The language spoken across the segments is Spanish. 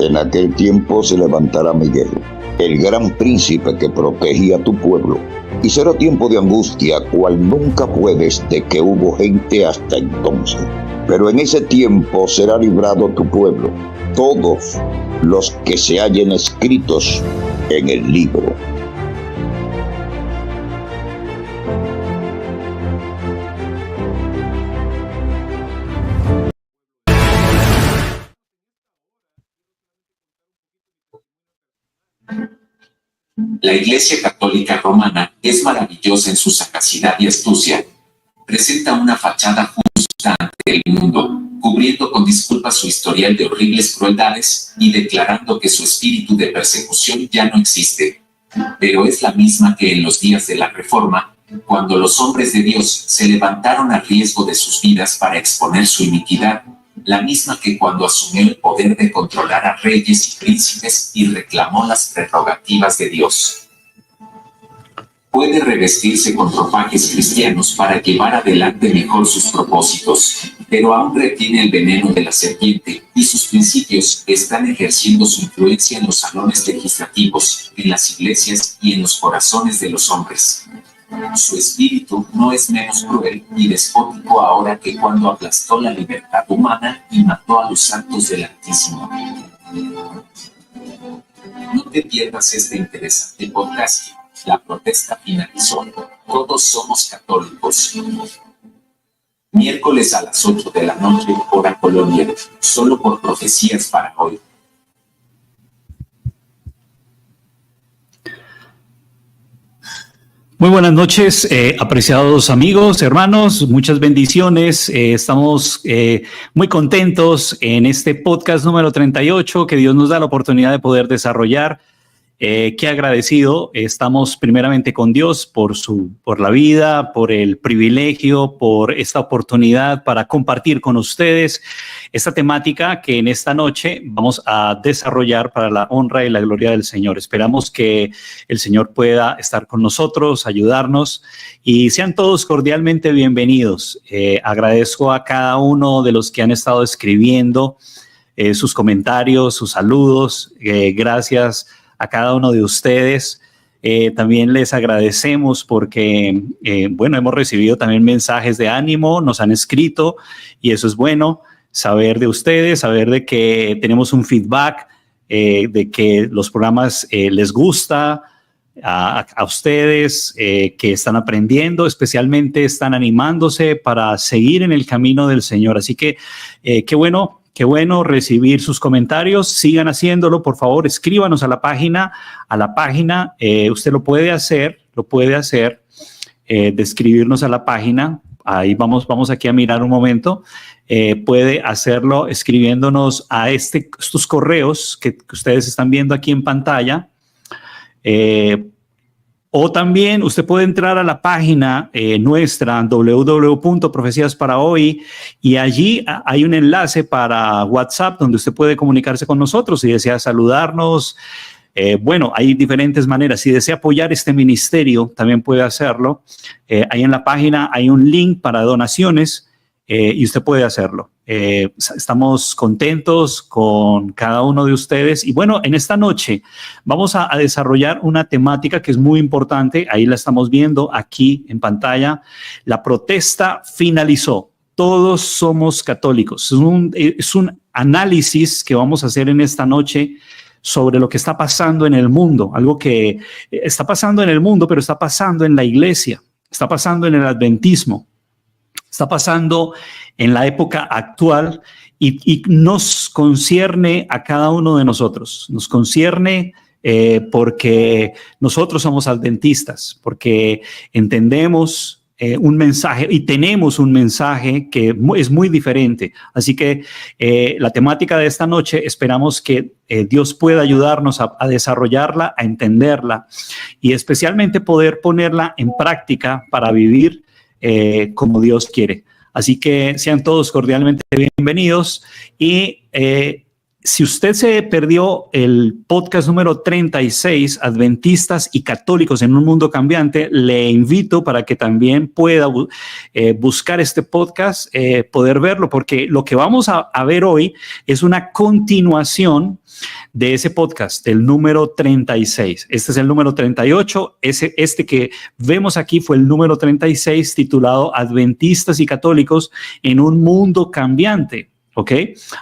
En aquel tiempo se levantará Miguel, el gran príncipe que protegía a tu pueblo, y será tiempo de angustia, cual nunca fue desde que hubo gente hasta entonces. Pero en ese tiempo será librado tu pueblo, todos los que se hallen escritos en el libro. La Iglesia Católica Romana es maravillosa en su sagacidad y astucia. Presenta una fachada justa ante el mundo, cubriendo con disculpas su historial de horribles crueldades y declarando que su espíritu de persecución ya no existe. Pero es la misma que en los días de la Reforma, cuando los hombres de Dios se levantaron a riesgo de sus vidas para exponer su iniquidad, la misma que cuando asumió el poder de controlar a reyes y príncipes y reclamó las prerrogativas de Dios. Puede revestirse con ropajes cristianos para llevar adelante mejor sus propósitos, pero aún retiene el veneno de la serpiente y sus principios están ejerciendo su influencia en los salones legislativos, en las iglesias y en los corazones de los hombres. Su espíritu no es menos cruel y despótico ahora que cuando aplastó la libertad humana y mató a los santos del Altísimo. No te pierdas este interesante podcast. La protesta finalizó. Todos somos católicos. Miércoles a las 8 de la noche, hora Colombia, solo por Profecías para Hoy. Muy buenas noches, apreciados amigos, hermanos, muchas bendiciones. Estamos muy contentos en este podcast número 38 que Dios nos da la oportunidad de poder desarrollar. Qué agradecido estamos primeramente con Dios por la vida, por el privilegio, por esta oportunidad para compartir con ustedes esta temática que en esta noche vamos a desarrollar para la honra y la gloria del Señor. Esperamos que el Señor pueda estar con nosotros, ayudarnos y sean todos cordialmente bienvenidos. Agradezco a cada uno de los que han estado escribiendo sus comentarios, sus saludos. Gracias a cada uno de ustedes. También les agradecemos porque, hemos recibido también mensajes de ánimo, nos han escrito y eso es bueno, saber de ustedes, saber de que tenemos un feedback, de que los programas les gusta a ustedes, que están aprendiendo, especialmente están animándose para seguir en el camino del Señor. Así que qué bueno recibir sus comentarios. Sigan haciéndolo, por favor, escríbanos a la página. Usted lo puede hacer, de escribirnos a la página. Ahí vamos aquí a mirar un momento. Puede hacerlo escribiéndonos a estos correos que ustedes están viendo aquí en pantalla. O también usted puede entrar a la página nuestra www.profecías para hoy y allí hay un enlace para WhatsApp donde usted puede comunicarse con nosotros si desea saludarnos. Hay diferentes maneras. Si desea apoyar este ministerio, también puede hacerlo. Ahí en la página hay un link para donaciones y usted puede hacerlo. Estamos contentos con cada uno de ustedes y en esta noche vamos a desarrollar una temática que es muy importante. Ahí la estamos viendo aquí en pantalla. La protesta finalizó. Todos somos católicos. Es un análisis que vamos a hacer en esta noche sobre lo que está pasando en el mundo, algo que está pasando en el mundo, pero está pasando en la iglesia, está pasando en el adventismo. Está pasando en la época actual y nos concierne a cada uno de nosotros. Nos concierne porque nosotros somos adventistas, porque entendemos un mensaje y tenemos un mensaje que es muy diferente. Así que la temática de esta noche esperamos que Dios pueda ayudarnos a desarrollarla, a entenderla y especialmente poder ponerla en práctica para vivir como Dios quiere. Así que sean todos cordialmente bienvenidos y Si usted se perdió el podcast número 36, Adventistas y Católicos en un Mundo Cambiante, le invito para que también pueda buscar este podcast, poder verlo, porque lo que vamos a ver hoy es una continuación de ese podcast, el número 36. Este es el número 38. Este que vemos aquí fue el número 36, titulado Adventistas y Católicos en un Mundo Cambiante. ¿Ok?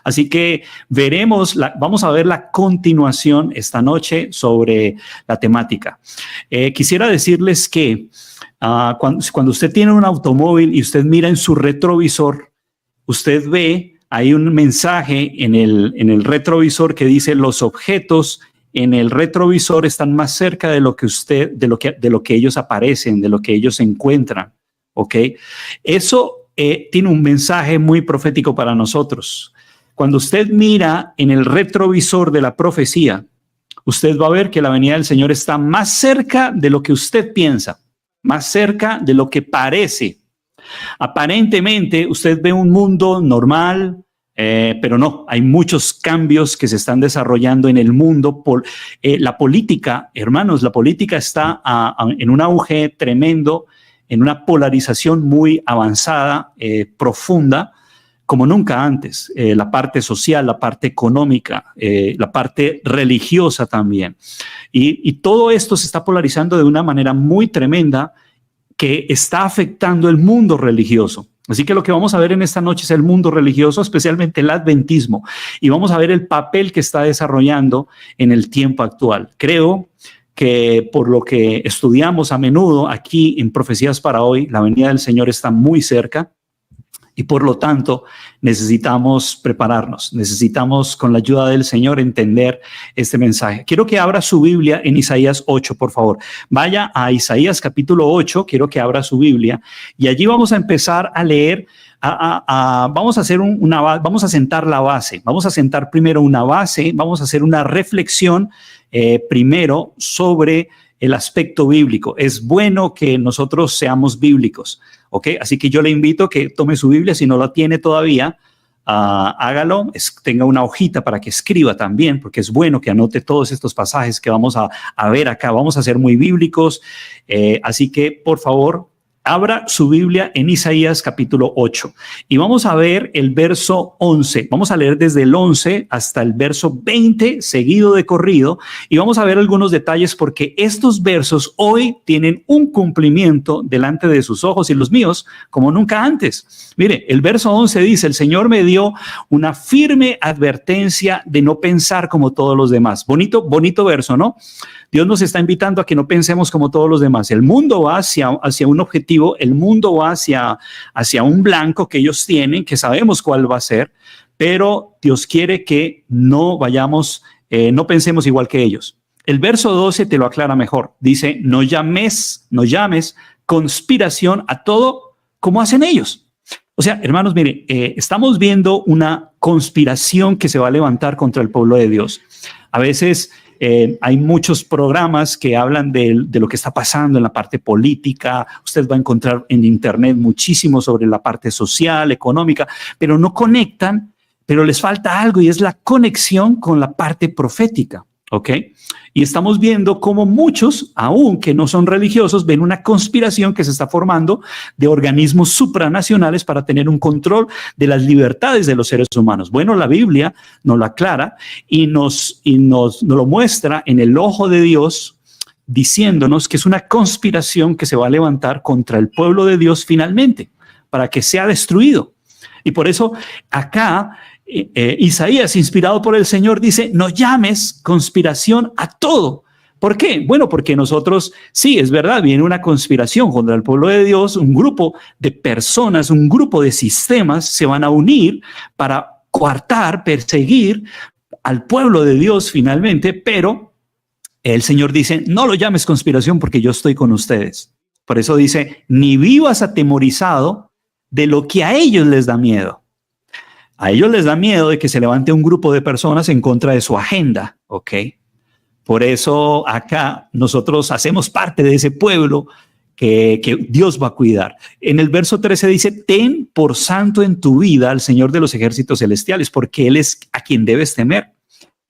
Así que vamos a ver la continuación esta noche sobre la temática. Quisiera decirles que cuando usted tiene un automóvil y usted mira en su retrovisor, usted ve, hay un mensaje en el retrovisor que dice: los objetos en el retrovisor están más cerca de lo que ellos aparecen, de lo que ellos encuentran. ¿Ok? Eso tiene un mensaje muy profético para nosotros. Cuando usted mira en el retrovisor de la profecía, usted va a ver que la venida del Señor está más cerca de lo que usted piensa, más cerca de lo que parece. Aparentemente, usted ve un mundo normal, pero no, hay muchos cambios que se están desarrollando en el mundo. La política, hermanos, la política está en un auge tremendo, en una polarización muy avanzada, profunda, como nunca antes. La parte social, la parte económica, la parte religiosa también. Y todo esto se está polarizando de una manera muy tremenda que está afectando el mundo religioso. Así que lo que vamos a ver en esta noche es el mundo religioso, especialmente el adventismo, y vamos a ver el papel que está desarrollando en el tiempo actual. Creo que por lo que estudiamos a menudo aquí en Profecías para Hoy, la venida del Señor está muy cerca y por lo tanto necesitamos prepararnos, necesitamos con la ayuda del Señor entender este mensaje. Quiero que abra su Biblia en Isaías 8, por favor. Vaya a Isaías capítulo 8, quiero que abra su Biblia y allí vamos a empezar a leer. Vamos a sentar la base, vamos a sentar primero una base, vamos a hacer una reflexión primero sobre el aspecto bíblico. Es bueno que nosotros seamos bíblicos, ¿ok? Así que yo le invito a que tome su Biblia, si no la tiene todavía, hágalo, tenga una hojita para que escriba también, porque es bueno que anote todos estos pasajes que vamos a ver acá. Vamos a ser muy bíblicos, así que por favor, abra su Biblia en Isaías capítulo 8 y vamos a ver el verso 11. Vamos a leer desde el 11 hasta el verso 20 seguido de corrido y vamos a ver algunos detalles porque estos versos hoy tienen un cumplimiento delante de sus ojos y los míos como nunca antes. Mire, el verso 11 dice: el Señor me dio una firme advertencia de no pensar como todos los demás. Bonito verso, ¿no? Dios nos está invitando a que no pensemos como todos los demás. El mundo va hacia un objetivo, el mundo va hacia un blanco que ellos tienen, que sabemos cuál va a ser, pero Dios quiere que no pensemos igual que ellos. El verso 12 te lo aclara mejor. Dice: no llames conspiración a todo como hacen ellos. O sea, hermanos, mire, estamos viendo una conspiración que se va a levantar contra el pueblo de Dios. A veces hay muchos programas que hablan de lo que está pasando en la parte política. Usted va a encontrar en internet muchísimo sobre la parte social, económica, pero no conectan, pero les falta algo y es la conexión con la parte profética. ¿Ok? Y estamos viendo cómo muchos, aun que no son religiosos, ven una conspiración que se está formando de organismos supranacionales para tener un control de las libertades de los seres humanos. Bueno, la Biblia nos lo aclara y nos lo muestra en el ojo de Dios, diciéndonos que es una conspiración que se va a levantar contra el pueblo de Dios finalmente, para que sea destruido. Y por eso acá Isaías, inspirado por el Señor, dice: no llames conspiración a todo. ¿Por qué? Bueno, porque nosotros, sí, es verdad, viene una conspiración contra el pueblo de Dios, un grupo de personas, un grupo de sistemas se van a unir para coartar, perseguir al pueblo de Dios finalmente, pero el Señor dice: no lo llames conspiración porque yo estoy con ustedes. Por eso dice: ni vivas atemorizado de lo que a ellos les da miedo. A ellos les da miedo de que se levante un grupo de personas en contra de su agenda, ¿ok? Por eso acá nosotros hacemos parte de ese pueblo que Dios va a cuidar. En el verso 13 dice: ten por santo en tu vida al Señor de los ejércitos celestiales, porque Él es a quien debes temer.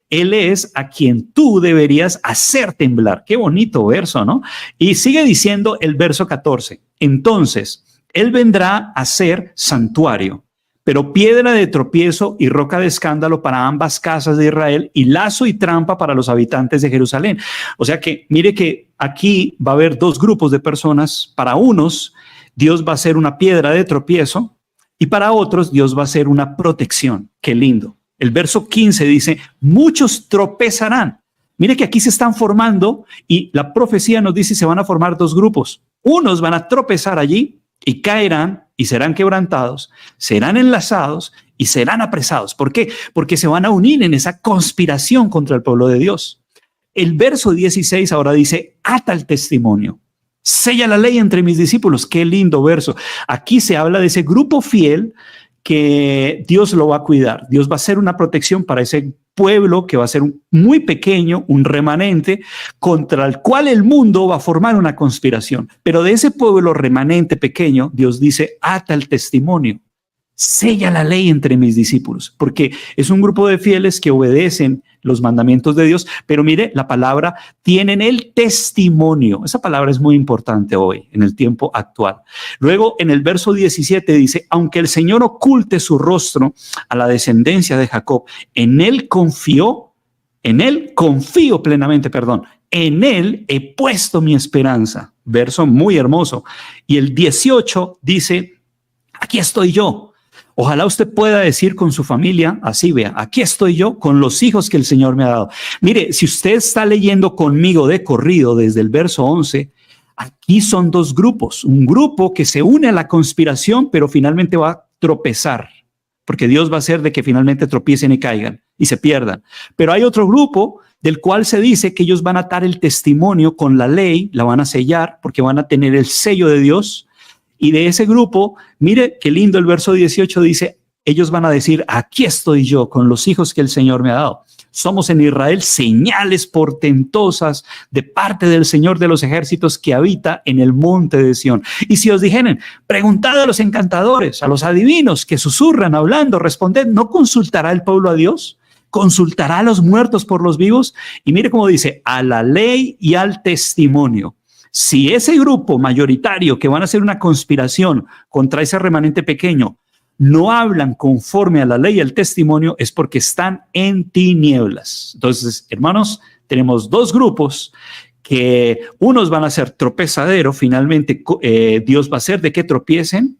Él es a quien tú deberías hacer temblar. Qué bonito verso, ¿no? Y sigue diciendo el verso 14. Entonces, Él vendrá a ser santuario, pero piedra de tropiezo y roca de escándalo para ambas casas de Israel y lazo y trampa para los habitantes de Jerusalén. O sea que mire que aquí va a haber dos grupos de personas. Para unos, Dios va a ser una piedra de tropiezo y para otros, Dios va a ser una protección. Qué lindo. El verso 15 dice, muchos tropezarán. Mire que aquí se están formando y la profecía nos dice se van a formar dos grupos. Unos van a tropezar allí y caerán y serán quebrantados, serán enlazados y serán apresados. ¿Por qué? Porque se van a unir en esa conspiración contra el pueblo de Dios. El verso 16 ahora dice, ata el testimonio, sella la ley entre mis discípulos. Qué lindo verso. Aquí se habla de ese grupo fiel que Dios lo va a cuidar. Dios va a ser una protección para ese pueblo que va a ser muy pequeño, un remanente, contra el cual el mundo va a formar una conspiración. Pero de ese pueblo remanente pequeño, Dios dice, ata el testimonio, sella la ley entre mis discípulos, porque es un grupo de fieles que obedecen los mandamientos de Dios, pero mire, la palabra tienen el testimonio. Esa palabra es muy importante hoy, en el tiempo actual. Luego, en el verso 17 dice, aunque el Señor oculte su rostro a la descendencia de Jacob, en él confío plenamente, en él he puesto mi esperanza. Verso muy hermoso. Y el 18 dice, aquí estoy yo. Ojalá usted pueda decir con su familia, así vea, aquí estoy yo con los hijos que el Señor me ha dado. Mire, si usted está leyendo conmigo de corrido desde el verso 11, aquí son dos grupos. Un grupo que se une a la conspiración, pero finalmente va a tropezar, porque Dios va a hacer de que finalmente tropiecen y caigan y se pierdan. Pero hay otro grupo del cual se dice que ellos van a atar el testimonio con la ley, la van a sellar porque van a tener el sello de Dios. Y de ese grupo, mire qué lindo el verso 18 dice, ellos van a decir, aquí estoy yo con los hijos que el Señor me ha dado. Somos en Israel señales portentosas de parte del Señor de los ejércitos que habita en el monte de Sión. Y si os dijeren, preguntad a los encantadores, a los adivinos que susurran hablando, responded, ¿no consultará el pueblo a Dios? ¿Consultará a los muertos por los vivos? Y mire cómo dice, a la ley y al testimonio. Si ese grupo mayoritario que van a hacer una conspiración contra ese remanente pequeño no hablan conforme a la ley y al testimonio, es porque están en tinieblas. Entonces, hermanos, tenemos dos grupos que unos van a ser tropezadero, finalmente Dios va a hacer de que tropiecen,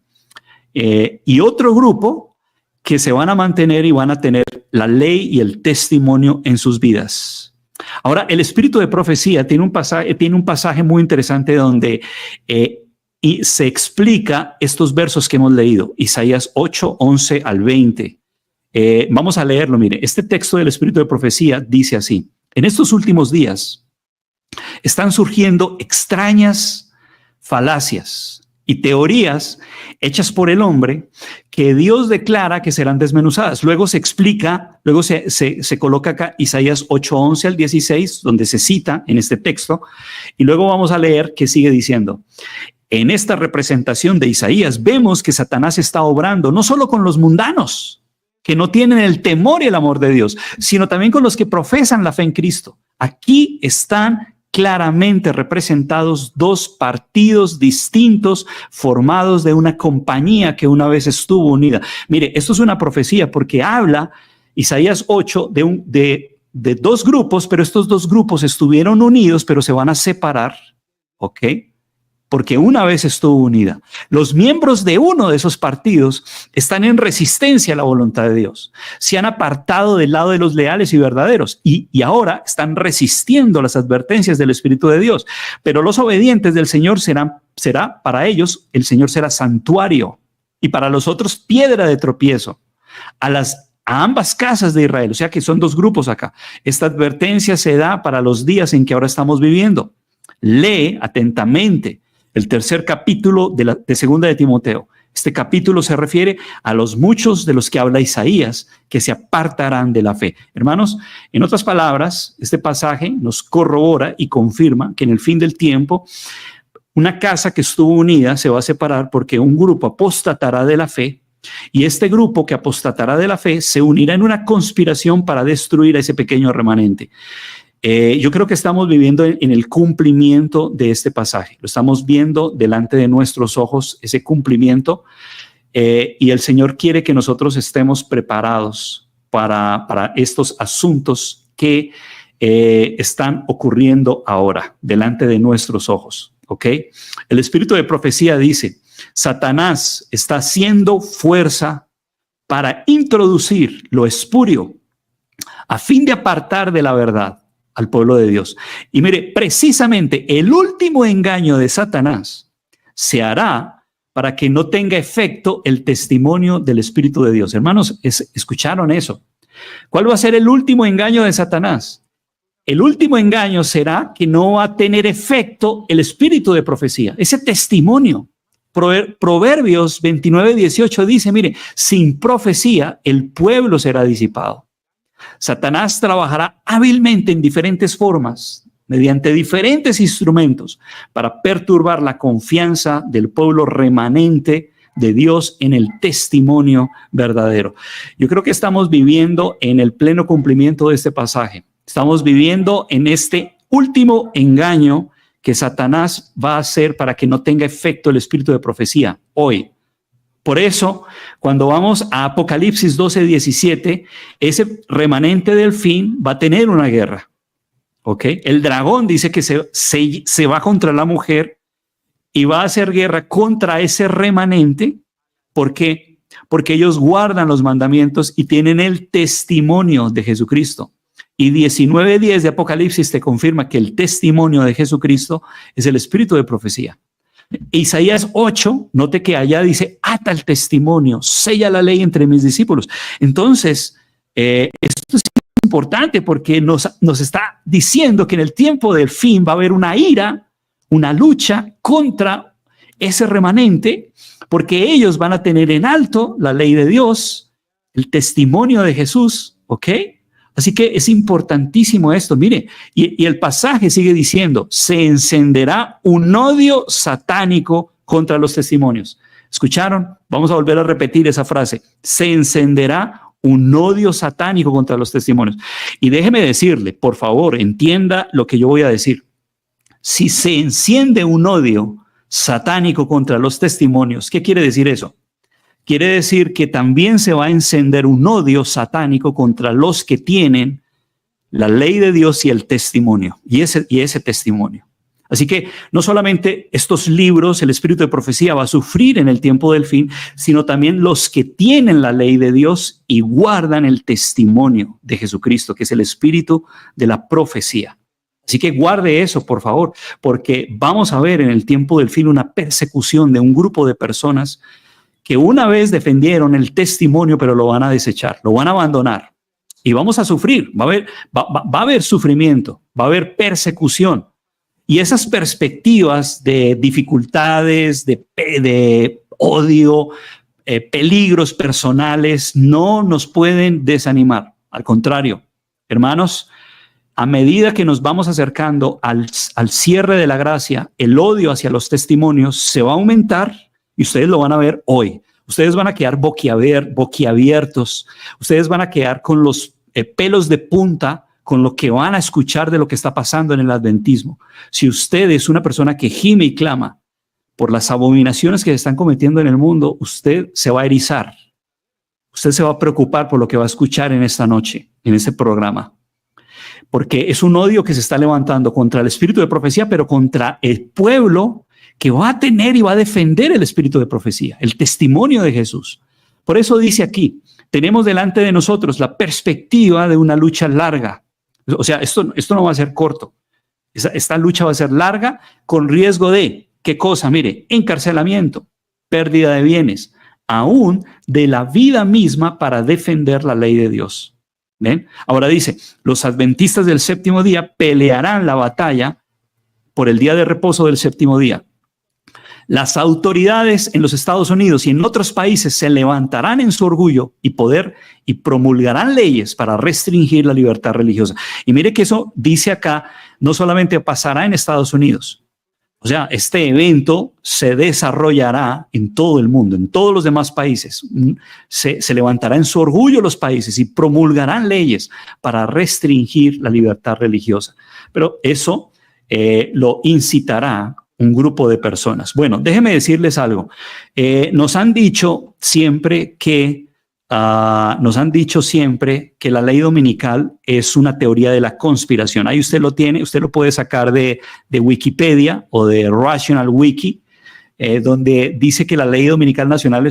y otro grupo que se van a mantener y van a tener la ley y el testimonio en sus vidas. Ahora, el espíritu de profecía tiene un pasaje muy interesante donde y se explica estos versos que hemos leído, Isaías 8, 11 al 20. Vamos a leerlo, mire, este texto del espíritu de profecía dice así, en estos últimos días están surgiendo extrañas falacias y teorías hechas por el hombre que Dios declara que serán desmenuzadas. Luego se explica, luego se coloca acá Isaías 8, 11 al 16, donde se cita en este texto, y luego vamos a leer que sigue diciendo, en esta representación de Isaías vemos que Satanás está obrando no solo con los mundanos, que no tienen el temor y el amor de Dios, sino también con los que profesan la fe en Cristo. Aquí están claramente representados dos partidos distintos formados de una compañía que una vez estuvo unida. Mire, esto es una profecía porque habla Isaías 8 de dos grupos, pero estos dos grupos estuvieron unidos, pero se van a separar, ¿ok? Porque una vez estuvo unida. Los miembros de uno de esos partidos están en resistencia a la voluntad de Dios. Se han apartado del lado de los leales y verdaderos y ahora están resistiendo las advertencias del Espíritu de Dios. Pero los obedientes del Señor será para ellos, el Señor será santuario y para los otros piedra de tropiezo. A ambas casas de Israel, o sea que son dos grupos acá. Esta advertencia se da para los días en que ahora estamos viviendo. Lee atentamente el tercer capítulo de segunda de Timoteo. Este capítulo se refiere a los muchos de los que habla Isaías que se apartarán de la fe. Hermanos, en otras palabras, este pasaje nos corrobora y confirma que en el fin del tiempo una casa que estuvo unida se va a separar porque un grupo apostatará de la fe Y este grupo que apostatará de la fe se unirá en una conspiración para destruir a ese pequeño remanente. Yo creo que estamos viviendo en el cumplimiento de este pasaje. Lo estamos viendo delante de nuestros ojos, ese cumplimiento. Y el Señor quiere que nosotros estemos preparados para estos asuntos que están ocurriendo ahora delante de nuestros ojos. ¿Ok? El espíritu de profecía dice: Satanás está haciendo fuerza para introducir lo espurio a fin de apartar de la verdad al pueblo de Dios. Y mire, precisamente el último engaño de Satanás se hará para que no tenga efecto el testimonio del Espíritu de Dios. Hermanos, ¿escucharon eso? ¿Cuál va a ser el último engaño de Satanás? El último engaño será que no va a tener efecto el espíritu de profecía, ese testimonio. Proverbios 29:18 dice, mire, sin profecía el pueblo será disipado. Satanás trabajará hábilmente en diferentes formas, mediante diferentes instrumentos, para perturbar la confianza del pueblo remanente de Dios en el testimonio verdadero. Yo creo que estamos viviendo en el pleno cumplimiento de este pasaje. Estamos viviendo en este último engaño que Satanás va a hacer para que no tenga efecto el espíritu de profecía hoy. Por eso, cuando vamos a Apocalipsis 12:17, ese remanente del fin va a tener una guerra. ¿Ok? El dragón dice que se va contra la mujer y va a hacer guerra contra ese remanente. ¿Por qué? Porque ellos guardan los mandamientos y tienen el testimonio de Jesucristo. Y 19:10 de Apocalipsis te confirma que el testimonio de Jesucristo es el espíritu de profecía. Isaías 8, note que allá dice, ata el testimonio, sella la ley entre mis discípulos. Entonces, esto es importante porque nos está diciendo que en el tiempo del fin va a haber una ira, una lucha contra ese remanente, porque ellos van a tener en alto la ley de Dios, el testimonio de Jesús, ¿ok? Así que es importantísimo esto, mire, y el pasaje sigue diciendo, se encenderá un odio satánico contra los testimonios. ¿Escucharon? Vamos a volver a repetir esa frase, se encenderá un odio satánico contra los testimonios. Y déjeme decirle, por favor, entienda lo que yo voy a decir. Si se enciende un odio satánico contra los testimonios, ¿qué quiere decir eso? Quiere decir que también se va a encender un odio satánico contra los que tienen la ley de Dios y el testimonio, y ese testimonio. Así que no solamente estos libros, el espíritu de profecía va a sufrir en el tiempo del fin, sino también los que tienen la ley de Dios y guardan el testimonio de Jesucristo, que es el espíritu de la profecía. Así que guarde eso, por favor, porque vamos a ver en el tiempo del fin una persecución de un grupo de personas que una vez defendieron el testimonio, pero lo van a desechar, lo van a abandonar. Y vamos a sufrir, va a haber sufrimiento, va a haber persecución. Y esas perspectivas de dificultades, de odio, peligros personales, no nos pueden desanimar. Al contrario, hermanos, a medida que nos vamos acercando al cierre de la gracia, el odio hacia los testimonios se va a aumentar. Y ustedes lo van a ver hoy. Ustedes van a quedar boquiabiertos. Ustedes van a quedar con los pelos de punta con lo que van a escuchar de lo que está pasando en el adventismo. Si usted es una persona que gime y clama por las abominaciones que se están cometiendo en el mundo, usted se va a erizar. Usted se va a preocupar por lo que va a escuchar en esta noche, en este programa. Porque es un odio que se está levantando contra el espíritu de profecía, pero contra el pueblo que va a tener y va a defender el espíritu de profecía, el testimonio de Jesús. Por eso dice aquí, tenemos delante de nosotros la perspectiva de una lucha larga. O sea, esto no va a ser corto. Esta lucha va a ser larga con riesgo de, ¿qué cosa? Mire, encarcelamiento, pérdida de bienes, aún de la vida misma para defender la ley de Dios. ¿Ven? Ahora dice, los adventistas del séptimo día pelearán la batalla por el día de reposo del séptimo día. Las autoridades en los Estados Unidos y en otros países se levantarán en su orgullo y poder y promulgarán leyes para restringir la libertad religiosa. Y mire que eso dice acá, no solamente pasará en Estados Unidos. O sea, este evento se desarrollará en todo el mundo, en todos los demás países. Se levantará en su orgullo los países y promulgarán leyes para restringir la libertad religiosa. Pero eso lo incitará un grupo de personas. Bueno, déjenme decirles algo. Nos han dicho siempre que la ley dominical es una teoría de la conspiración. Ahí usted lo tiene, usted lo puede sacar de Wikipedia o de Rational Wiki, donde dice que la ley dominical nacional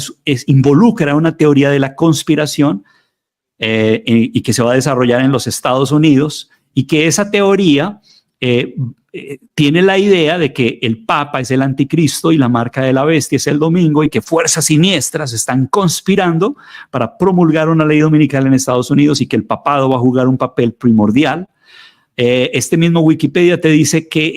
involucra una teoría de la conspiración y que se va a desarrollar en los Estados Unidos, y que esa teoría tiene la idea de que el Papa es el anticristo y la marca de la bestia es el domingo, y que fuerzas siniestras están conspirando para promulgar una ley dominical en Estados Unidos y que el papado va a jugar un papel primordial. Este mismo Wikipedia te dice que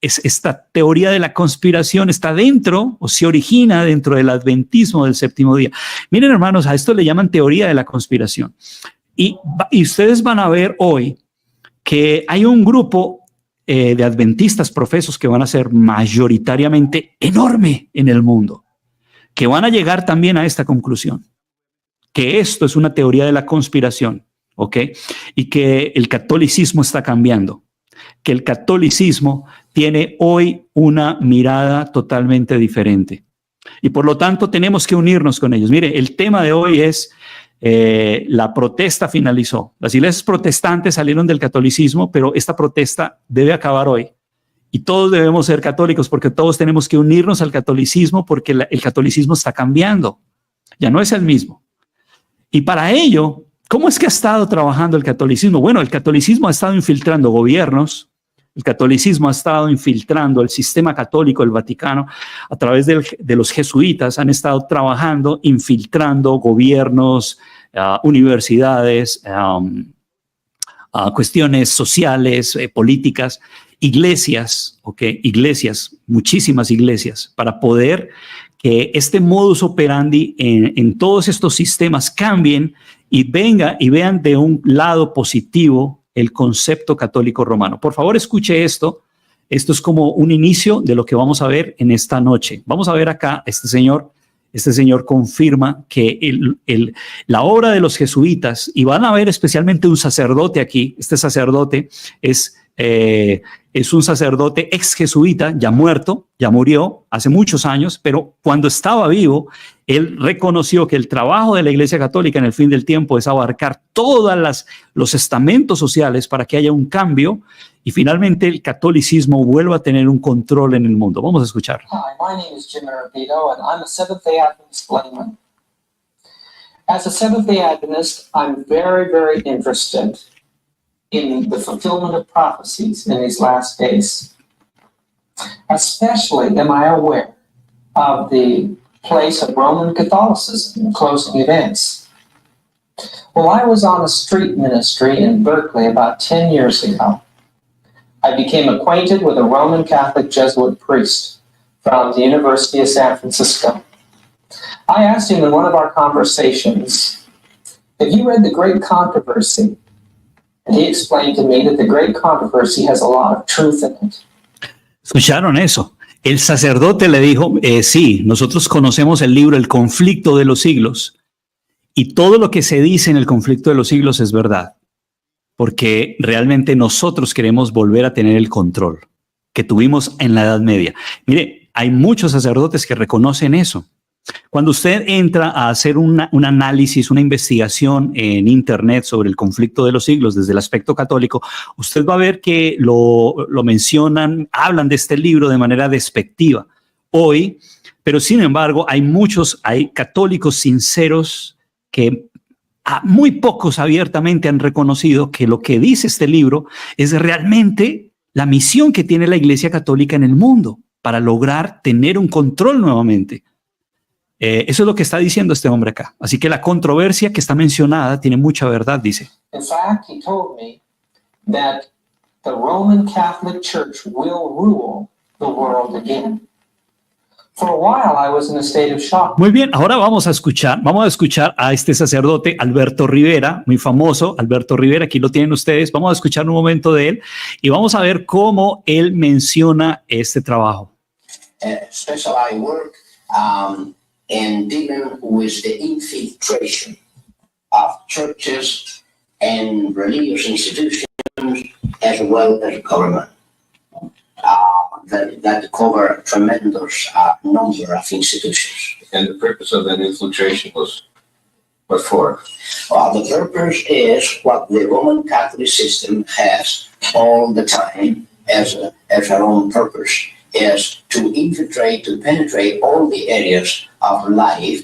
esta teoría de la conspiración está dentro o se origina dentro del adventismo del séptimo día. Miren, hermanos, a esto le llaman teoría de la conspiración. Y ustedes van a ver hoy que hay un grupo de adventistas profesos que van a ser mayoritariamente enorme en el mundo, que van a llegar también a esta conclusión, que esto es una teoría de la conspiración, ¿ok? Y que el catolicismo está cambiando, que el catolicismo tiene hoy una mirada totalmente diferente. Y por lo tanto tenemos que unirnos con ellos. Mire, el tema de hoy es la protesta finalizó. Las iglesias protestantes salieron del catolicismo, pero esta protesta debe acabar hoy. Y todos debemos ser católicos, porque todos tenemos que unirnos al catolicismo, porque el catolicismo está cambiando. Ya no es el mismo. Y para ello, ¿cómo es que ha estado trabajando el catolicismo? Bueno, el catolicismo ha estado infiltrando gobiernos. El catolicismo ha estado infiltrando el sistema católico, el Vaticano, a través de los jesuitas. Han estado trabajando, infiltrando gobiernos, universidades, cuestiones sociales, políticas, iglesias, iglesias, muchísimas iglesias, para poder que este modus operandi en todos estos sistemas cambien y vean de un lado positivo el concepto católico romano. Por favor, escuche esto. Esto es como un inicio de lo que vamos a ver en esta noche. Vamos a ver acá, este señor confirma que la obra de los jesuitas, y van a ver especialmente un sacerdote aquí. Este sacerdote es un sacerdote ex jesuita, ya muerto, ya murió hace muchos años, pero cuando estaba vivo, él reconoció que el trabajo de la Iglesia Católica en el fin del tiempo es abarcar todos los estamentos sociales para que haya un cambio y finalmente el catolicismo vuelva a tener un control en el mundo. Vamos a escuchar. Hi, my name is Jim Arapito, and I'm a Seventh-day Adventist layman. As a Seventh-day Adventist, I'm very, very interested in the fulfillment of prophecies in these last days. Especially am I aware of the place of Roman Catholicism in closing events. Well, I was on a street ministry in Berkeley about 10 years ago. I became acquainted with a Roman Catholic Jesuit priest from the University of San Francisco. I asked him in one of our conversations, "Have you read The Great Controversy?" And he explained to me that The Great Controversy has a lot of truth in it. ¿Escucharon eso? El sacerdote le dijo, sí, nosotros conocemos el libro El Conflicto de los Siglos, y todo lo que se dice en el Conflicto de los Siglos es verdad, porque realmente nosotros queremos volver a tener el control que tuvimos en la Edad Media. Mire, hay muchos sacerdotes que reconocen eso. Cuando usted entra a hacer un análisis, una investigación en Internet sobre el conflicto de los siglos desde el aspecto católico, usted va a ver que lo mencionan, hablan de este libro de manera despectiva hoy, pero sin embargo hay católicos sinceros que muy pocos abiertamente han reconocido que lo que dice este libro es realmente la misión que tiene la Iglesia Católica en el mundo para lograr tener un control nuevamente. Eso es lo que está diciendo este hombre acá. Así que la controversia que está mencionada tiene mucha verdad, dice. In fact, he told me that the Roman Catholic Church will rule the world again. For a while, I was in a state of shock. Muy bien, ahora vamos a escuchar a este sacerdote Alberto Rivera, muy famoso, Alberto Rivera, aquí lo tienen ustedes. Vamos a escuchar un momento de él y vamos a ver cómo él menciona este trabajo. Especially I work in dealing with the infiltration of churches and religious institutions as well as government. That cover a tremendous number of institutions. And the purpose of that infiltration was what for? The purpose is what the Roman Catholic system has all the time as our own purpose, is to infiltrate, to penetrate all the areas of life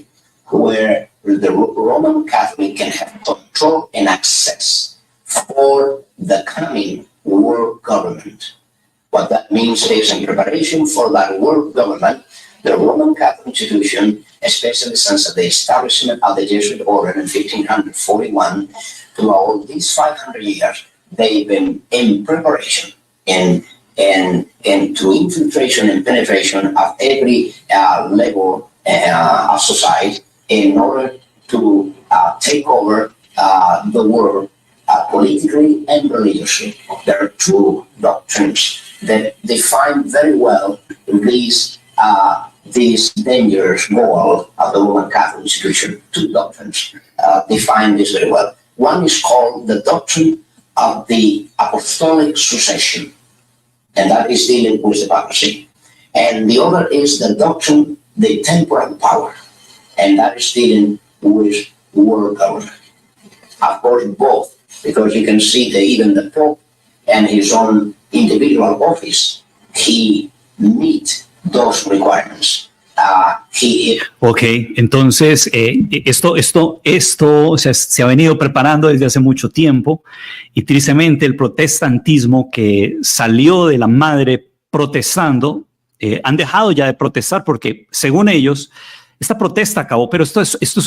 where the Roman Catholic can have control and access for the coming world government. What that means is, in preparation for that world government, the Roman Catholic institution, especially since the establishment of the Jesuit order in 1541, throughout these 500 years, they've been in preparation and to infiltration and penetration of every level of society in order to take over the world politically and religiously. There are two doctrines that define very well these dangerous goal of the Roman Catholic institution. Two doctrines define this very well. One is called the doctrine of the apostolic succession, and that is dealing with the papacy. And the other is the doctrine, the temporal power, and that is dealing with world government. Of course, both, because you can see that even the Pope and his own individual office, he meet those requirements. Ok, entonces esto se ha venido preparando desde hace mucho tiempo y tristemente el protestantismo que salió de la madre protestando, han dejado ya de protestar porque según ellos esta protesta acabó, pero esto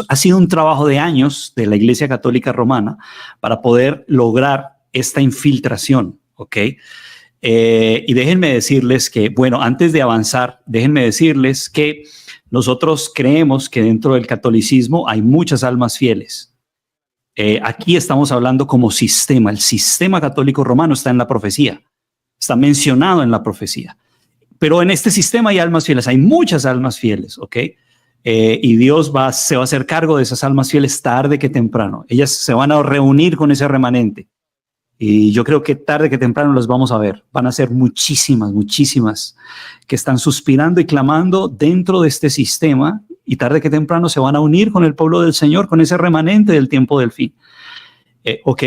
ha sido un trabajo de años de la Iglesia Católica Romana para poder lograr esta infiltración, ¿ok? Y déjenme decirles que, bueno, antes de avanzar, déjenme decirles que nosotros creemos que dentro del catolicismo hay muchas almas fieles. Aquí estamos hablando como sistema. El sistema católico romano está en la profecía, está mencionado en la profecía. Pero en este sistema hay almas fieles, hay muchas almas fieles, ¿ok? Y Dios se va a hacer cargo de esas almas fieles tarde que temprano. Ellas se van a reunir con ese remanente. Y yo creo que tarde que temprano los vamos a ver. Van a ser muchísimas que están suspirando y clamando dentro de este sistema y tarde que temprano se van a unir con el pueblo del Señor, con ese remanente del tiempo del fin. Ok,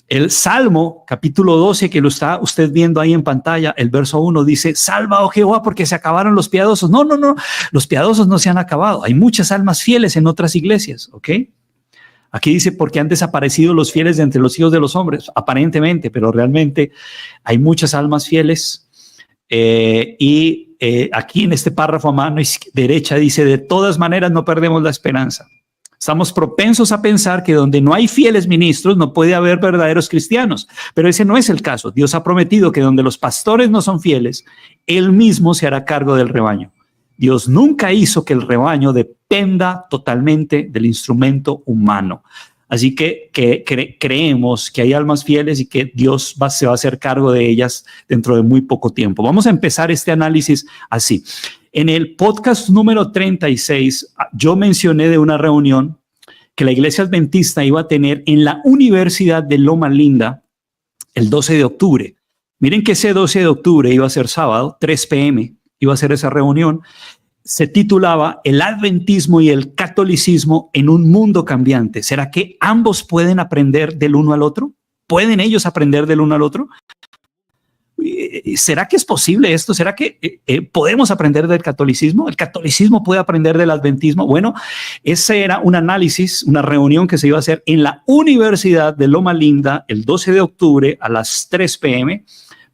el Salmo capítulo 12 que lo está usted viendo ahí en pantalla, el verso 1 dice: salva, oh Jehová, porque se acabaron los piadosos. No, los piadosos no se han acabado. Hay muchas almas fieles en otras iglesias, ok. Aquí dice, porque han desaparecido los fieles de entre los hijos de los hombres, aparentemente, pero realmente hay muchas almas fieles. Aquí en este párrafo a mano derecha dice, de todas maneras no perdemos la esperanza. Estamos propensos a pensar que donde no hay fieles ministros no puede haber verdaderos cristianos, pero ese no es el caso. Dios ha prometido que donde los pastores no son fieles, Él mismo se hará cargo del rebaño. Dios nunca hizo que el rebaño dependa totalmente del instrumento humano. Así que creemos que hay almas fieles y que Dios se va a hacer cargo de ellas dentro de muy poco tiempo. Vamos a empezar este análisis así. En el podcast número 36, yo mencioné de una reunión que la Iglesia Adventista iba a tener en la Universidad de Loma Linda el 12 de octubre. Miren que ese 12 de octubre iba a ser sábado, 3 p.m., iba a ser esa reunión. Se titulaba El Adventismo y el Catolicismo en un mundo cambiante. ¿Será que ambos pueden aprender del uno al otro? ¿Pueden ellos aprender del uno al otro? ¿Será que es posible esto? ¿Será que podemos aprender del catolicismo? ¿El catolicismo puede aprender del adventismo? Bueno, ese era un análisis, una reunión que se iba a hacer en la Universidad de Loma Linda el 12 de octubre a las 3 p.m.,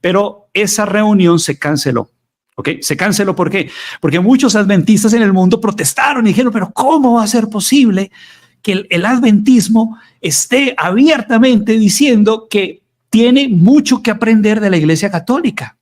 pero esa reunión se canceló. Okay, se canceló. ¿Por qué? Porque muchos adventistas en el mundo protestaron y dijeron, pero ¿cómo va a ser posible que el adventismo esté abiertamente diciendo que tiene mucho que aprender de la Iglesia Católica?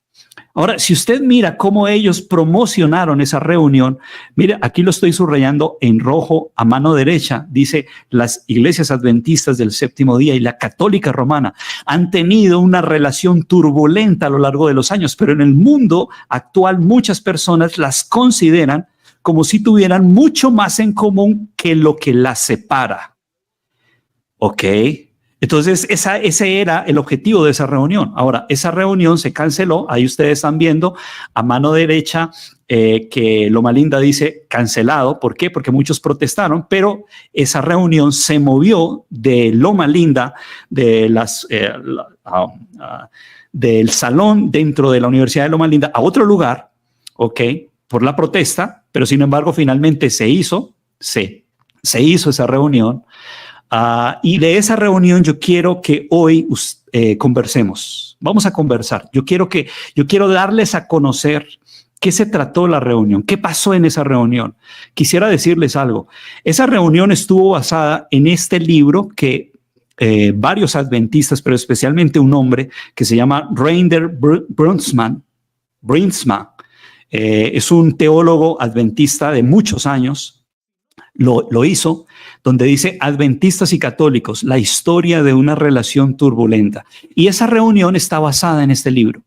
Ahora, si usted mira cómo ellos promocionaron esa reunión, mire, aquí lo estoy subrayando en rojo a mano derecha, dice las iglesias adventistas del séptimo día y la católica romana han tenido una relación turbulenta a lo largo de los años, pero en el mundo actual muchas personas las consideran como si tuvieran mucho más en común que lo que las separa. ¿Ok? Entonces, ese era el objetivo de esa reunión. Ahora, esa reunión se canceló. Ahí ustedes están viendo a mano derecha que Loma Linda dice cancelado. ¿Por qué? Porque muchos protestaron, pero esa reunión se movió de Loma Linda, de del salón dentro de la Universidad de Loma Linda a otro lugar, ¿ok? Por la protesta, pero sin embargo, finalmente se hizo esa reunión. Y de esa reunión yo quiero que hoy conversemos. Vamos a conversar. Yo quiero darles a conocer qué se trató la reunión, qué pasó en esa reunión. Quisiera decirles algo. Esa reunión estuvo basada en este libro que varios adventistas, pero especialmente un hombre que se llama Rainer Brinkmann, es un teólogo adventista de muchos años. Lo hizo, donde dice Adventistas y Católicos, la historia de una relación turbulenta. Y esa reunión está basada en este libro,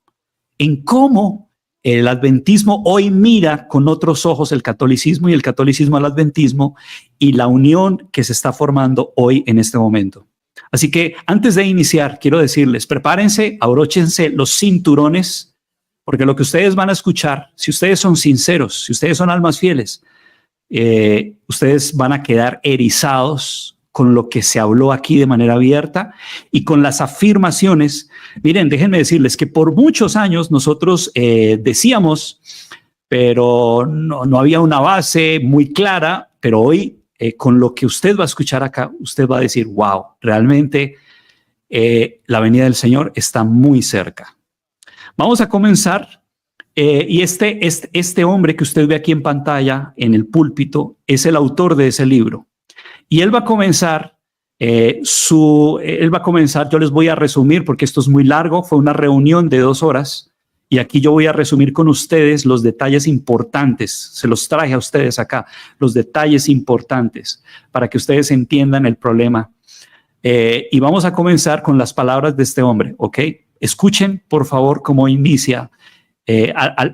en cómo el adventismo hoy mira con otros ojos el catolicismo y el catolicismo al adventismo y la unión que se está formando hoy en este momento. Así que antes de iniciar, quiero decirles, prepárense, abróchense los cinturones, porque lo que ustedes van a escuchar, si ustedes son sinceros, si ustedes son almas fieles, ustedes van a quedar erizados con lo que se habló aquí de manera abierta y con las afirmaciones. Miren, déjenme decirles que por muchos años nosotros decíamos, pero no había una base muy clara, pero hoy con lo que usted va a escuchar acá, usted va a decir, wow, realmente la venida del Señor está muy cerca. Vamos a comenzar. Y este hombre que usted ve aquí en pantalla, en el púlpito, es el autor de ese libro. Y él va a comenzar, yo les voy a resumir porque esto es muy largo, fue una reunión de 2 horas y aquí yo voy a resumir con ustedes los detalles importantes, se los traje a ustedes acá, los detalles importantes para que ustedes entiendan el problema. Y vamos a comenzar con las palabras de este hombre, ¿ok? Escuchen, por favor, cómo inicia.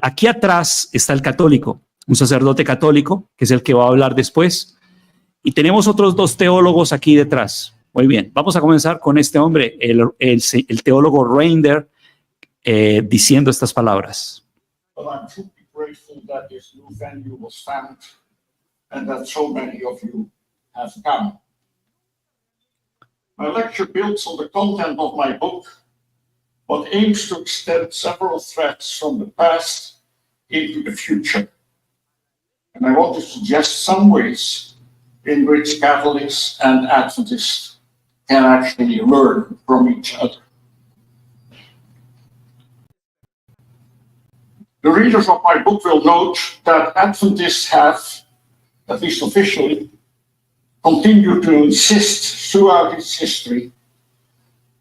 Aquí atrás está el católico, un sacerdote católico, que es el que va a hablar después. Y tenemos otros 2 teólogos aquí detrás. Muy bien, vamos a comenzar con este hombre, el teólogo Rainer, diciendo estas palabras. But I'm truly grateful that this new venue was found and that so many of you have come. My lecture builds on the content of my book, but aims to extend several threads from the past into the future. And I want to suggest some ways in which Catholics and Adventists can actually learn from each other. The readers of my book will note that Adventists have, at least officially, continued to insist throughout its history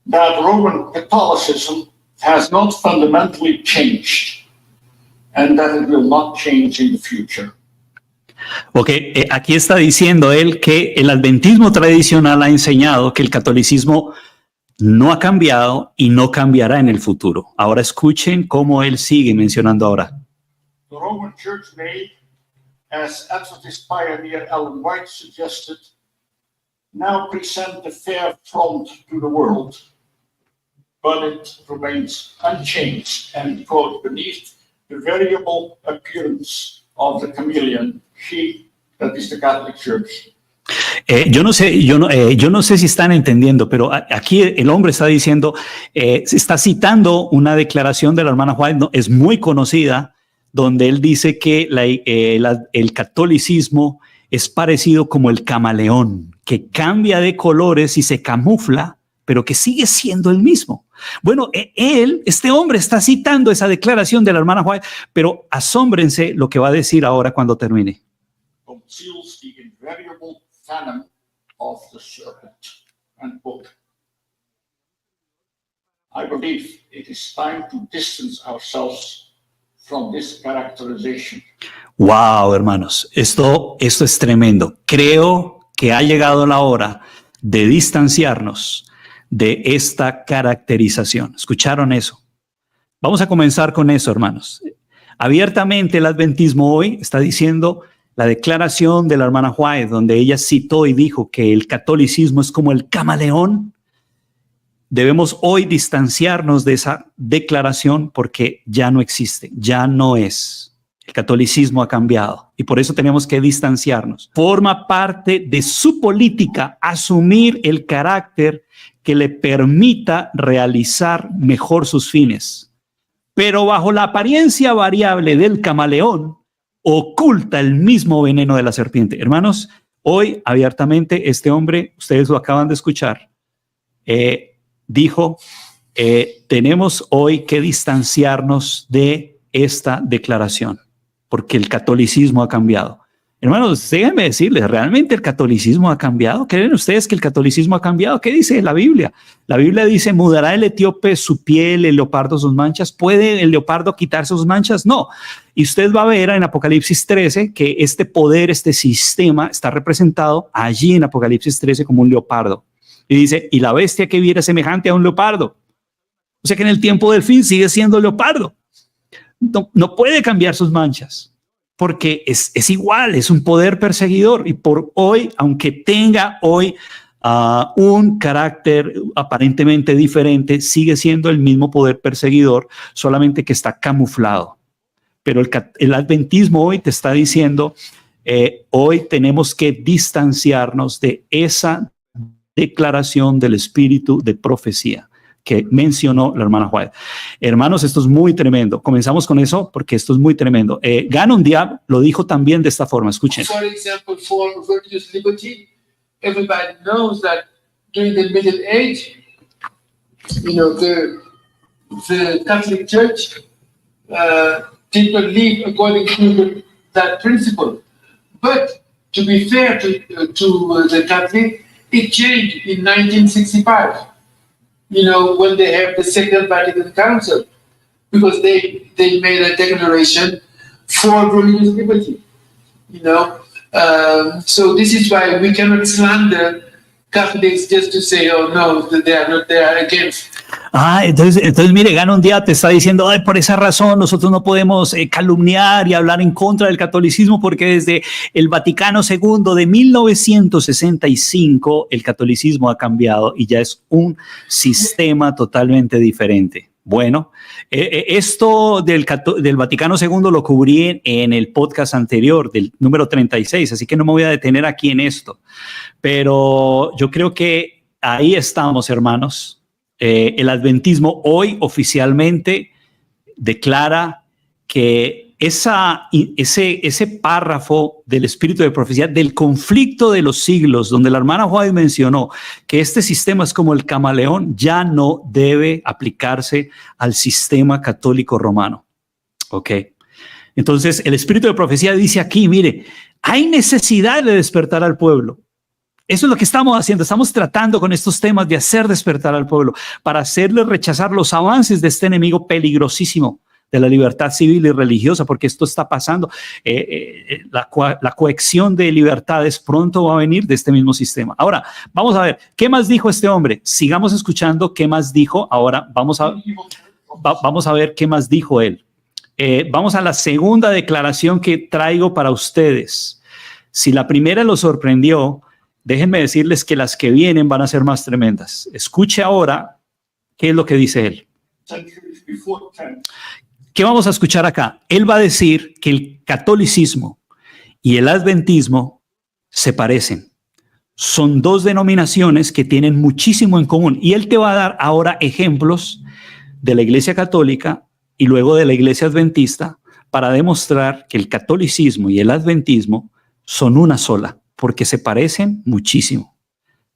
that Roman Catholicism has not fundamentally changed and that it will not change in the future. Ok, aquí está diciendo él que el adventismo tradicional ha enseñado que el catolicismo no ha cambiado y no cambiará en el futuro. Ahora escuchen cómo él sigue mencionando ahora. The Roman Church may, as Adventist pioneer Ellen White suggested, now present a fair front to the world, but it remains unchanged and, quote, beneath the variable appearance of the chameleon, she, that is the Catholic Church. Yo no sé si están entendiendo, pero aquí el hombre está diciendo, se está citando una declaración de la hermana White, ¿no? Es muy conocida, donde él dice que el catolicismo es parecido como el camaleón, que cambia de colores y se camufla, pero que sigue siendo el mismo. Bueno, este hombre está citando esa declaración de la hermana White, pero asómbrense lo que va a decir ahora cuando termine. Conceals the invariable venom of the serpent. Unquote. I believe it is time to distance ourselves from this characterization. Wow, hermanos, esto es tremendo. Creo que ha llegado la hora de distanciarnos de esta caracterización. ¿Escucharon eso? Vamos a comenzar con eso, hermanos. Abiertamente el adventismo hoy está diciendo la declaración de la hermana White, donde ella citó y dijo que el catolicismo es como el camaleón. Debemos hoy distanciarnos de esa declaración porque ya no existe, ya no es. El catolicismo ha cambiado y por eso tenemos que distanciarnos. Forma parte de su política asumir el carácter que le permita realizar mejor sus fines. Pero bajo la apariencia variable del camaleón, oculta el mismo veneno de la serpiente. Hermanos, hoy abiertamente este hombre, ustedes lo acaban de escuchar, dijo, tenemos hoy que distanciarnos de esta declaración, porque el catolicismo ha cambiado. Hermanos, déjenme decirles, ¿realmente el catolicismo ha cambiado? ¿Creen ustedes que el catolicismo ha cambiado? ¿Qué dice la Biblia? La Biblia dice, ¿mudará el etíope su piel, el leopardo sus manchas? ¿Puede el leopardo quitarse sus manchas? No. Y usted va a ver en Apocalipsis 13 que este poder, este sistema está representado allí en Apocalipsis 13 como un leopardo. Y dice, y la bestia que viera semejante a un leopardo. O sea que en el tiempo del fin sigue siendo leopardo. No puede cambiar sus manchas. Porque es igual, es un poder perseguidor y por hoy, aunque tenga hoy un carácter aparentemente diferente, sigue siendo el mismo poder perseguidor, solamente que está camuflado. Pero el adventismo hoy te está diciendo, hoy tenemos que distanciarnos de esa declaración del espíritu de profecía que mencionó la hermana White. Hermanos, esto es muy tremendo. Comenzamos con eso porque esto es muy tremendo. Ganon Diab lo dijo también de esta forma. Escuchen. For example, for religious liberty, everybody knows that during the Middle Age, the Catholic Church did not live according to that principle. But to be fair to the Catholic, it changed in 1965. When they have the Second Vatican Council, because they made a declaration for religious liberty, So this is why we cannot slander Catholics just to say, oh no, they are against. Entonces mire, Ganon Diab te está diciendo, por esa razón nosotros no podemos calumniar y hablar en contra del catolicismo porque desde el Vaticano II de 1965 el catolicismo ha cambiado y ya es un sistema totalmente diferente. Bueno, esto del Vaticano II lo cubrí en el podcast anterior, del número 36, así que no me voy a detener aquí en esto. Pero yo creo que ahí estamos, hermanos. El adventismo hoy oficialmente declara que ese párrafo del espíritu de profecía del conflicto de los siglos, donde la hermana White mencionó que este sistema es como el camaleón, ya no debe aplicarse al sistema católico romano. Ok. Entonces, el espíritu de profecía dice aquí, mire, hay necesidad de despertar al pueblo. Eso es lo que estamos haciendo. Estamos tratando con estos temas de hacer despertar al pueblo para hacerle rechazar los avances de este enemigo peligrosísimo de la libertad civil y religiosa, porque esto está pasando. La coacción de libertades pronto va a venir de este mismo sistema. Ahora, vamos a ver, ¿qué más dijo este hombre? Sigamos escuchando qué más dijo. Ahora vamos a ver qué más dijo él. Vamos a la segunda declaración que traigo para ustedes. Si la primera lo sorprendió, déjenme decirles que las que vienen van a ser más tremendas. Escuche ahora qué es lo que dice él. ¿Qué vamos a escuchar acá? Él va a decir que el catolicismo y el adventismo se parecen. Son dos denominaciones que tienen muchísimo en común. Y él te va a dar ahora ejemplos de la Iglesia Católica y luego de la Iglesia Adventista para demostrar que el catolicismo y el adventismo son una sola, porque se parecen muchísimo.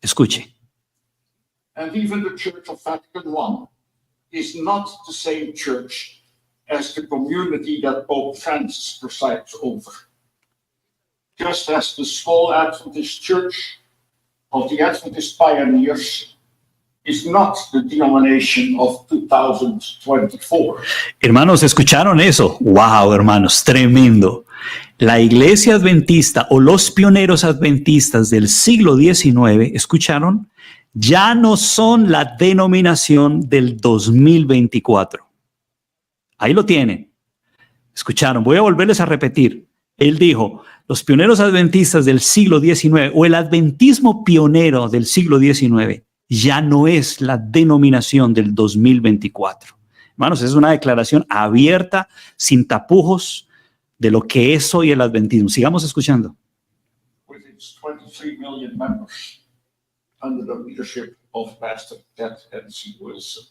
Escuche. And even the Church of Vatican I is not the same church as the community that Pope Francis presides over. Just as the small Adventist Church of the Adventist pioneers is not the denomination of 2024. Hermanos, ¿escucharon eso? Wow, hermanos, tremendo. La iglesia adventista o los pioneros adventistas del siglo XIX, ¿escucharon? Ya no son la denominación del 2024. Ahí lo tienen. ¿Escucharon? Voy a volverles a repetir. Él dijo, los pioneros adventistas del siglo XIX o el adventismo pionero del siglo XIX ya no es la denominación del 2024. Hermanos, es una declaración abierta, sin tapujos, de lo que es hoy el adventismo. Sigamos escuchando. With its 23 million members under the leadership of Pastor Ted N.C. Wilson.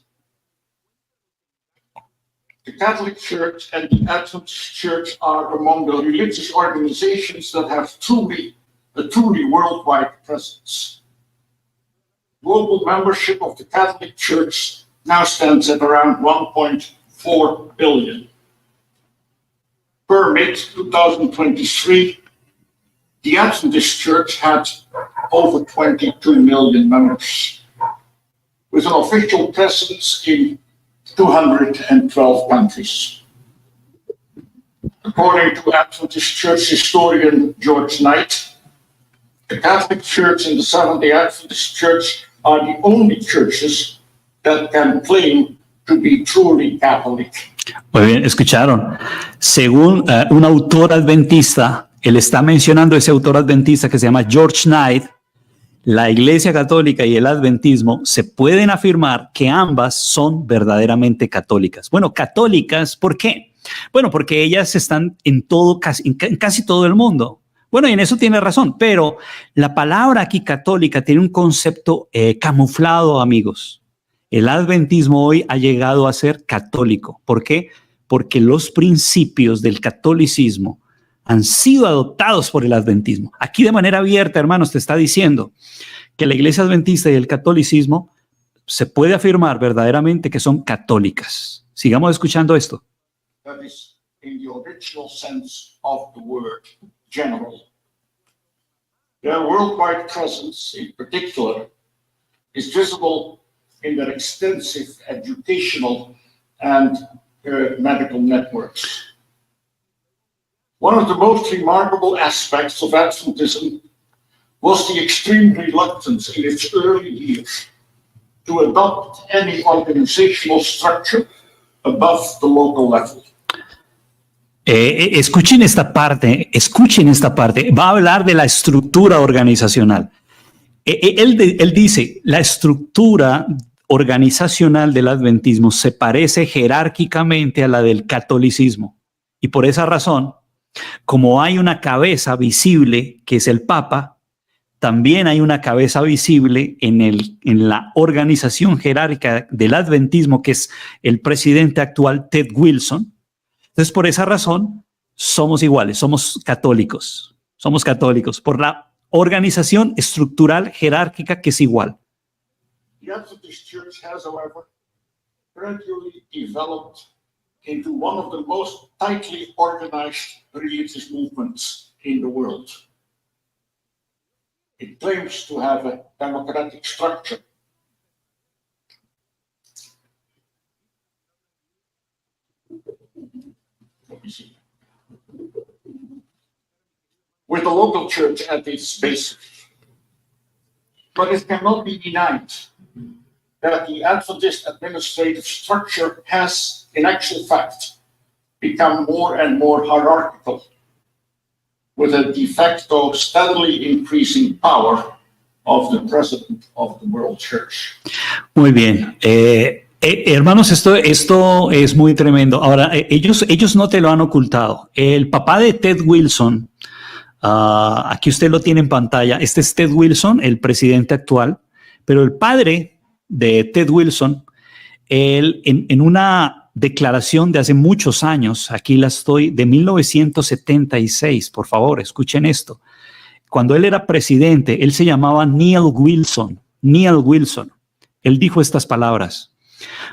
The Catholic Church and the Adventist Church are among the religious organizations that have a truly worldwide presence. Global membership of the Catholic Church now stands at around 1.4 billion. Per mid-2023, the Adventist Church had over 22 million members, with an official presence in 212 countries. According to Adventist Church historian George Knight, the Catholic Church and the Seventh-day Adventist Church are the only churches that can claim to be truly Catholic. Muy bien, escucharon. Según un autor adventista, él está mencionando ese autor adventista que se llama George Knight, la Iglesia Católica y el Adventismo se pueden afirmar que ambas son verdaderamente católicas. Bueno, católicas, ¿por qué? Bueno, porque ellas están en casi todo el mundo. Bueno, y en eso tiene razón, pero la palabra aquí católica tiene un concepto camuflado, amigos. El adventismo hoy ha llegado a ser católico. ¿Por qué? Porque los principios del catolicismo han sido adoptados por el adventismo. Aquí de manera abierta, hermanos, te está diciendo que la iglesia adventista y el catolicismo se puede afirmar verdaderamente que son católicas. Sigamos escuchando esto. That is, in the original sense of the word, general. Their worldwide presence, in particular, is visible in their extensive educational and medical networks. One of the most remarkable aspects of Adventism was the extreme reluctance in its early years to adopt any organizational structure above the local level. Escuchen esta parte. Va a hablar de la estructura organizacional. Él dice, la estructura organizacional del adventismo se parece jerárquicamente a la del catolicismo. Y por esa razón, como hay una cabeza visible, que es el Papa, también hay una cabeza visible en la organización jerárquica del adventismo, que es el presidente actual, Ted Wilson. Entonces, por esa razón, somos iguales, somos católicos por la organización estructural jerárquica que es igual. The Adventist Church has, however, gradually developed into one of the most tightly organized religious movements in the world. It claims to have a democratic structure. With the local church at its basis. But it cannot be denied that the Adventist administrative structure has, in actual fact, become more and more hierarchical, with a de facto steadily increasing power of the President of the World Church. Muy bien. Hermanos, esto es muy tremendo. Ahora, ellos no te lo han ocultado. El papá de Ted Wilson, aquí usted lo tiene en pantalla. Este es Ted Wilson, el presidente actual, pero el padre de Ted Wilson, él en una declaración de hace muchos años, aquí la estoy, de 1976, por favor, escuchen esto. Cuando él era presidente, él se llamaba Neil Wilson. Él dijo estas palabras.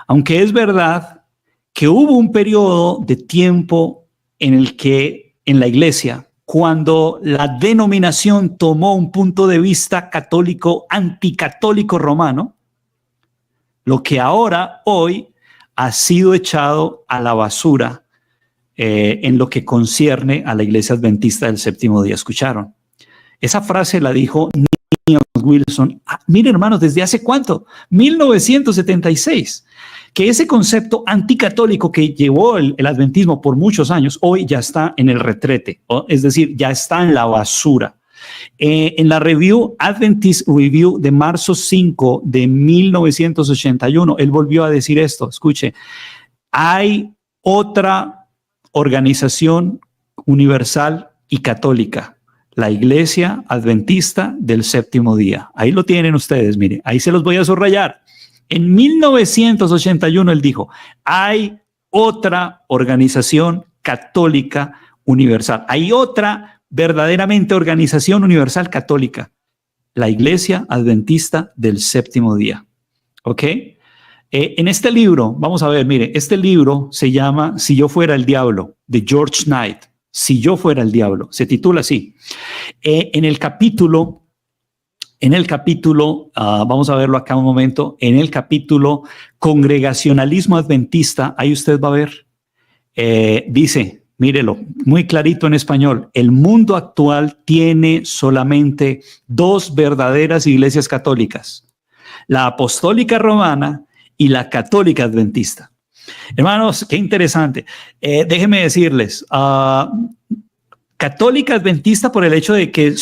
Aunque es verdad que hubo un periodo de tiempo en el que en la iglesia, cuando la denominación tomó un punto de vista católico, anticatólico romano, lo que ahora, hoy, ha sido echado a la basura en lo que concierne a la Iglesia Adventista del Séptimo Día. ¿Escucharon? Esa frase la dijo Niels Wilson. Miren, hermanos, ¿desde hace cuánto? 1976. Que ese concepto anticatólico que llevó el adventismo por muchos años, hoy ya está en el retrete, es decir, ya está en la basura. En la review Adventist Review de marzo 5 de 1981, él volvió a decir esto. Escuche, hay otra organización universal y católica, la Iglesia Adventista del Séptimo Día. Ahí lo tienen ustedes, miren, ahí se los voy a subrayar. En 1981 él dijo, hay otra organización católica universal, hay otra verdaderamente organización universal católica, la Iglesia Adventista del Séptimo Día. ¿Ok? En este libro, vamos a ver, mire, este libro se llama Si yo fuera el diablo, de George Knight. Si yo fuera el diablo, se titula así. En el capítulo, vamos a verlo acá un momento, en el capítulo Congregacionalismo Adventista, ahí usted va a ver, dice, mírelo, muy clarito en español, el mundo actual tiene solamente dos verdaderas iglesias católicas, la apostólica romana y la católica adventista. Hermanos, qué interesante. Déjenme decirles, católica adventista por el hecho de que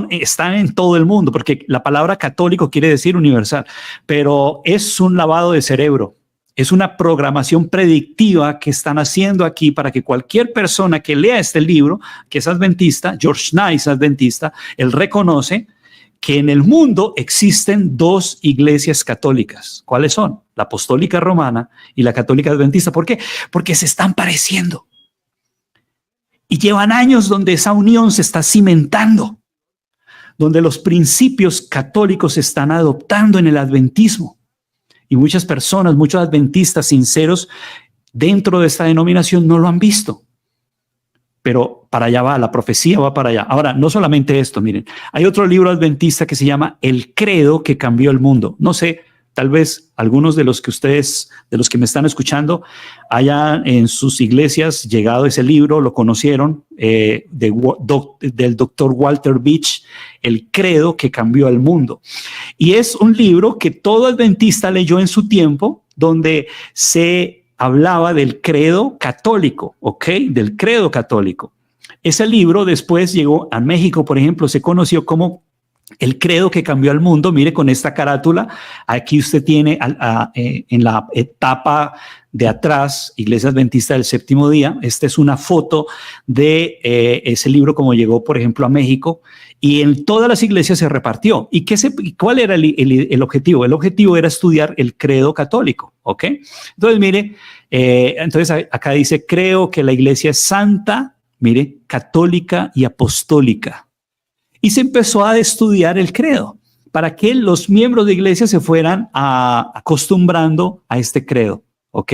están en todo el mundo, porque la palabra católico quiere decir universal, pero es un lavado de cerebro. Es una programación predictiva que están haciendo aquí para que cualquier persona que lea este libro, que es adventista, George Knight es adventista, él reconoce que en el mundo existen dos iglesias católicas. ¿Cuáles son? La apostólica romana y la católica adventista. ¿Por qué? Porque se están pareciendo. Y llevan años donde esa unión se está cimentando, donde los principios católicos se están adoptando en el adventismo. Y muchas personas, muchos adventistas sinceros dentro de esta denominación no lo han visto. Pero para allá va, la profecía va para allá. Ahora, no solamente esto, miren, hay otro libro adventista que se llama El Credo que cambió el mundo. No sé, tal vez algunos de los que me están escuchando, hayan en sus iglesias llegado ese libro, lo conocieron, del doctor Walter Beach, El Credo que cambió el mundo. Y es un libro que todo adventista leyó en su tiempo, donde se hablaba del credo católico, ¿ok? Del credo católico. Ese libro después llegó a México, por ejemplo, se conoció como El Credo que cambió el mundo. Mire, con esta carátula, aquí usted tiene en la etapa de atrás, Iglesia Adventista del Séptimo Día. Esta es una foto de ese libro como llegó, por ejemplo, a México, y en todas las iglesias se repartió. ¿Y cuál era el objetivo? El objetivo era estudiar el credo católico, ¿ok? Entonces, mire, entonces acá dice, creo que la iglesia es santa, mire, católica y apostólica. Y se empezó a estudiar el credo para que los miembros de iglesia se fueran acostumbrando a este credo, ¿ok?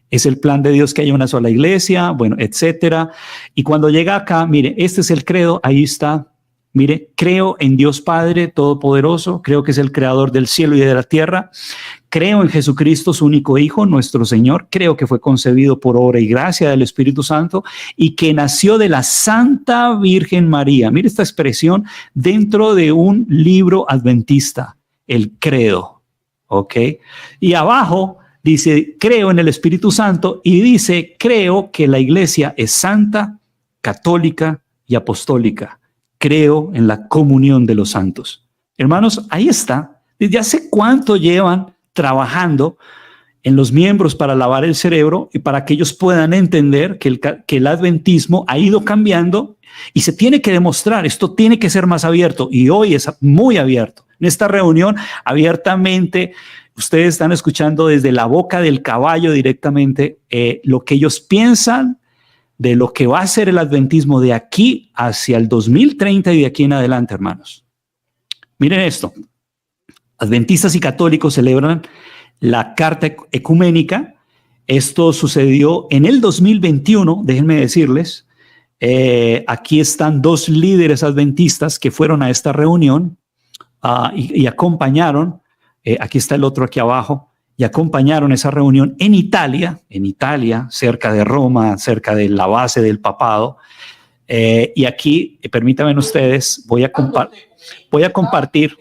Es el plan de Dios que haya una sola iglesia, bueno, etcétera. Y cuando llega acá, mire, este es el credo, ahí está. Mire, creo en Dios Padre Todopoderoso, creo que es el creador del cielo y de la tierra, creo en Jesucristo, su único Hijo, nuestro Señor, creo que fue concebido por obra y gracia del Espíritu Santo y que nació de la Santa Virgen María. Mire esta expresión dentro de un libro adventista, el credo, ¿ok? Y abajo dice, creo en el Espíritu Santo y dice, creo que la iglesia es santa, católica y apostólica. Creo en la comunión de los santos. Hermanos, ahí está. ¿Desde hace cuánto llevan trabajando en los miembros para lavar el cerebro y para que ellos puedan entender que el adventismo ha ido cambiando y se tiene que demostrar? Esto tiene que ser más abierto y hoy es muy abierto. En esta reunión, abiertamente, ustedes están escuchando desde la boca del caballo directamente lo que ellos piensan de lo que va a ser el adventismo de aquí hacia el 2030 y de aquí en adelante, hermanos. Miren esto. Adventistas y católicos celebran la Carta Ecuménica. Esto sucedió en el 2021, déjenme decirles. Aquí están dos líderes adventistas que fueron a esta reunión y acompañaron. Aquí está el otro aquí abajo. y acompañaron esa reunión en Italia, cerca de Roma, cerca de la base del papado. Y aquí, permítanme ustedes, voy a compartir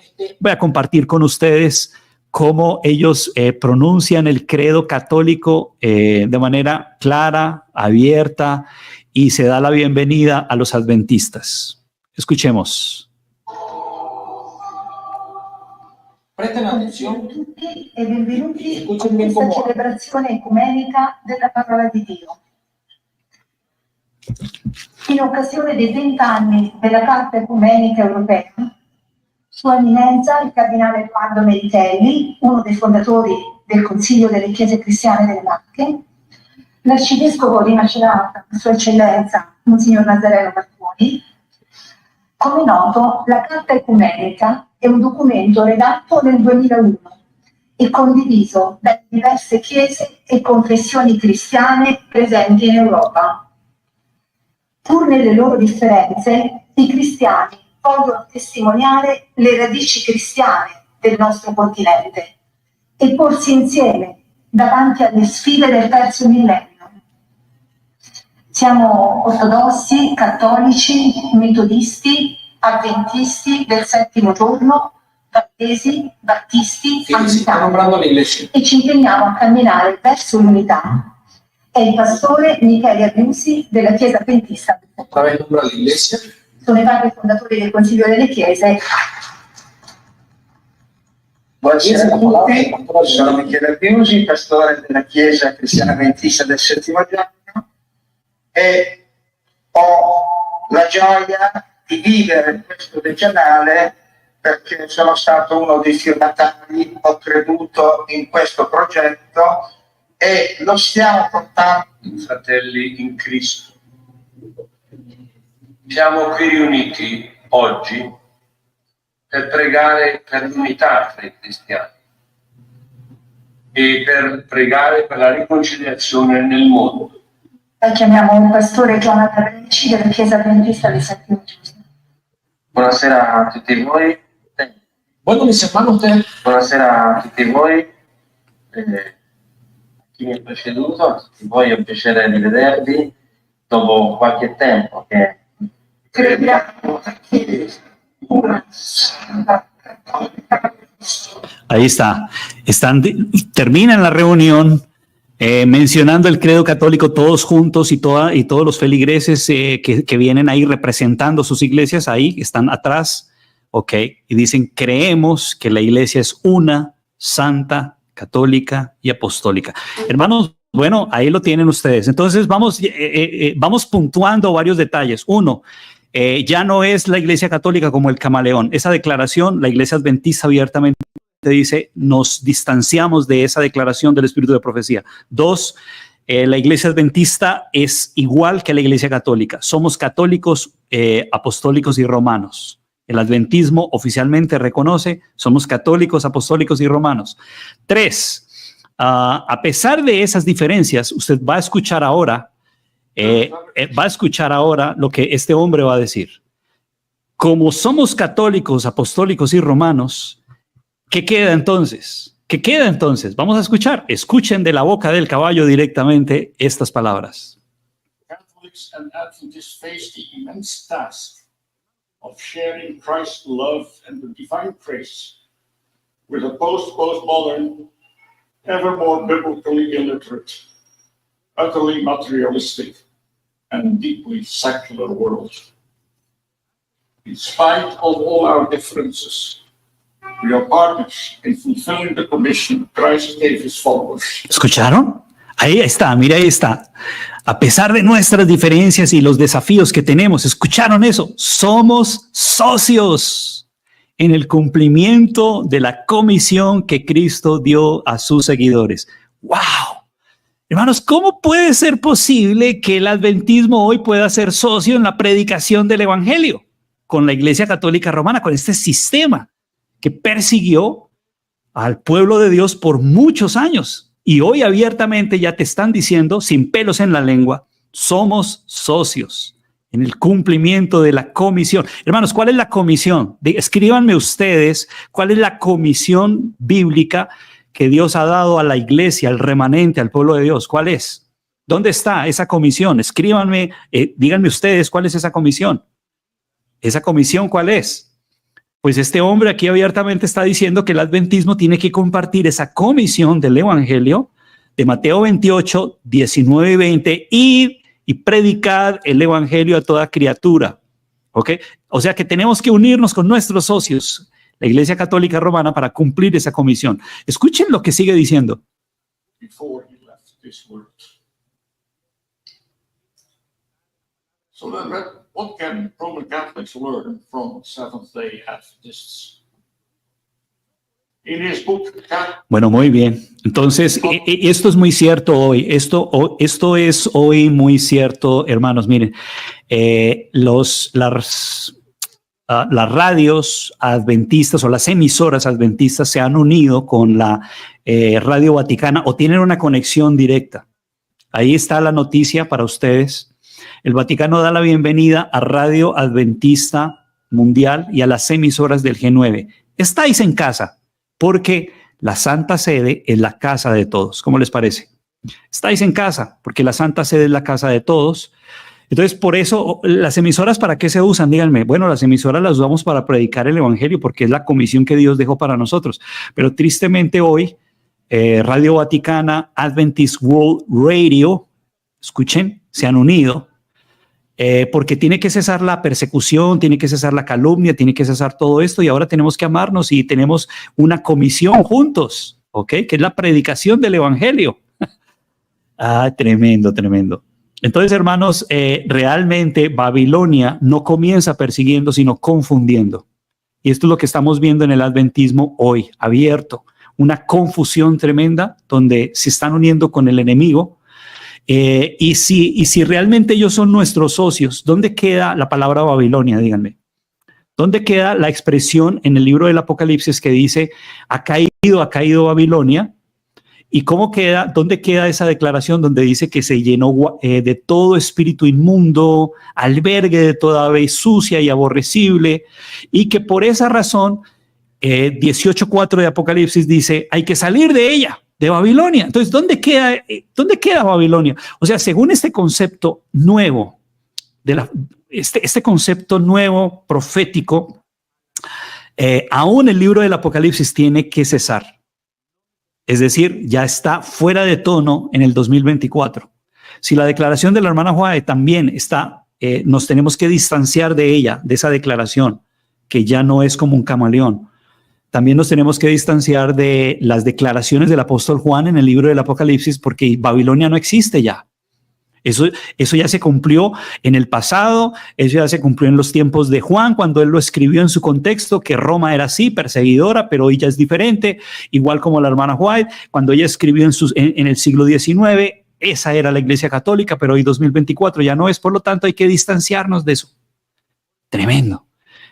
con ustedes cómo ellos pronuncian el credo católico de manera clara, abierta, y se da la bienvenida a los adventistas. Escuchemos. Presten attenzione. Tutti e benvenuti a questa celebrazione ecumenica della parola di Dio. In occasione dei 20 anni della Carta Ecumenica Europea, Sua Eminenza, il Cardinale Edoardo Meritelli, uno dei fondatori del Consiglio delle Chiese Cristiane delle Marche, l'Arcivescovo di Macerata, Sua Eccellenza Monsignor Nazareno Marconi. Come noto, la Carta Ecumenica è un documento redatto nel 2001 e condiviso dalle diverse chiese e confessioni cristiane presenti in Europa. Pur nelle loro differenze, i cristiani vogliono testimoniare le radici cristiane del nostro continente e porsi insieme davanti alle sfide del terzo millennio. Siamo ortodossi, cattolici, metodisti, avventisti del settimo giorno, battesi, battisti, anglicani, e ci impegniamo a camminare verso l'unità. È il pastore Michele Abiusi della Chiesa Adventista. Sono i padri fondatori del Consiglio delle Chiese. Buonasera a tutti, sono Michele Abiusi, pastore della Chiesa Cristiana Adventista del settimo giorno, e ho la gioia di vivere questo decennale perché sono stato uno dei firmatari, ho creduto in questo progetto e lo stiamo portando. Fratelli in Cristo, siamo qui riuniti oggi per pregare per l'unità tra i cristiani e per pregare per la riconciliazione nel mondo. Chiamiamo il pastore Jonathan Ricci della Chiesa Adventista del settimo giorno. Buonasera a tutti voi. Buonasera a tutti voi. Chi mi ha preceduto, a tutti voi è un piacere di vedervi dopo qualche tempo che crediamo che una santa Ahí está. Terminan la reunión mencionando el credo católico todos juntos y todos los feligreses que vienen ahí representando sus iglesias, ahí están atrás, ok, y dicen: creemos que la iglesia es una, santa, católica y apostólica. Hermanos, bueno, ahí lo tienen ustedes. Entonces vamos puntuando varios detalles. Uno, ya no es la iglesia católica como el camaleón. Esa declaración, la iglesia adventista abiertamente dice: nos distanciamos de esa declaración del espíritu de profecía. Dos, la iglesia adventista es igual que la iglesia católica. Somos católicos, apostólicos y romanos. El adventismo oficialmente reconoce: somos católicos, apostólicos y romanos. Tres, a pesar de esas diferencias, usted va a escuchar ahora lo que este hombre va a decir. Como somos católicos, apostólicos y romanos, ¿qué queda entonces? ¿Qué queda entonces? Vamos a escuchar. Escuchen de la boca del caballo directamente estas palabras. Catholics and Adventists face the immense task of sharing Christ's love and the divine grace with a postmodern, ever more biblically illiterate, utterly materialistic, and deeply secular world. In spite of all our differences, we are partners in fulfilling the commission Christ gave his followers. ¿Escucharon? Ahí está, mira, ahí está. A pesar de nuestras diferencias y los desafíos que tenemos, ¿escucharon eso? Somos socios en el cumplimiento de la comisión que Cristo dio a sus seguidores. ¡Wow! Hermanos, ¿cómo puede ser posible que el adventismo hoy pueda ser socio en la predicación del evangelio con la Iglesia Católica Romana, con este sistema que persiguió al pueblo de Dios por muchos años? Y hoy abiertamente ya te están diciendo, sin pelos en la lengua: somos socios en el cumplimiento de la comisión. Hermanos, ¿cuál es la comisión? Escríbanme ustedes cuál es la comisión bíblica que Dios ha dado a la iglesia, al remanente, al pueblo de Dios. ¿Cuál es? ¿Dónde está esa comisión? Escríbanme, díganme ustedes cuál es esa comisión. ¿Esa comisión cuál es? Pues este hombre aquí abiertamente está diciendo que el adventismo tiene que compartir esa comisión del evangelio de Mateo 28, 19 y 20 y predicar el evangelio a toda criatura. ¿Ok? O sea que tenemos que unirnos con nuestros socios, la Iglesia Católica Romana, para cumplir esa comisión. Escuchen lo que sigue diciendo. Before he left this world. So then, what can Roman Catholics learn from Seventh-day Adventists? In his book, Bueno, muy bien. Entonces, esto es muy cierto hoy. Esto es hoy muy cierto, hermanos. Miren, las radios adventistas o las emisoras adventistas se han unido con la Radio Vaticana o tienen una conexión directa. Ahí está la noticia para ustedes. El Vaticano da la bienvenida a Radio Adventista Mundial y a las emisoras del G9. Estáis en casa, porque la Santa Sede es la casa de todos. ¿Cómo les parece? Estáis en casa, porque la Santa Sede es la casa de todos. Entonces, por eso, las emisoras, ¿para qué se usan? Díganme. Bueno, las emisoras las usamos para predicar el evangelio, porque es la comisión que Dios dejó para nosotros. Pero tristemente hoy, Radio Vaticana, Adventist World Radio, escuchen, se han unido, porque tiene que cesar la persecución, tiene que cesar la calumnia, tiene que cesar todo esto, y ahora tenemos que amarnos y tenemos una comisión juntos, ¿ok? Que es la predicación del evangelio. Tremendo, tremendo. Entonces, hermanos, realmente Babilonia no comienza persiguiendo, sino confundiendo. Y esto es lo que estamos viendo en el adventismo hoy, abierto. Una confusión tremenda donde se están uniendo con el enemigo. Y si realmente ellos son nuestros socios, ¿dónde queda la palabra Babilonia? Díganme. ¿Dónde queda la expresión en el libro del Apocalipsis que dice, ha caído Babilonia? ¿Y cómo queda, dónde queda esa declaración donde dice que se llenó de todo espíritu inmundo, albergue de toda ave sucia y aborrecible, y que por esa razón 18:4 de Apocalipsis dice, hay que salir de ella, de Babilonia? Entonces, ¿dónde queda Babilonia? O sea, según este concepto nuevo, este concepto nuevo profético, aún el libro del Apocalipsis tiene que cesar. Es decir, ya está fuera de tono en el 2024. Si la declaración de la hermana Joae también está, nos tenemos que distanciar de ella, de esa declaración, que ya no es como un camaleón. También nos tenemos que distanciar de las declaraciones del apóstol Juan en el libro del Apocalipsis, porque Babilonia no existe ya. Eso ya se cumplió en el pasado, eso ya se cumplió en los tiempos de Juan, cuando él lo escribió en su contexto, que Roma era así, perseguidora, pero hoy ya es diferente, igual como la hermana White, cuando ella escribió en el siglo XIX, esa era la Iglesia Católica, pero hoy 2024 ya no es, por lo tanto hay que distanciarnos de eso. Tremendo,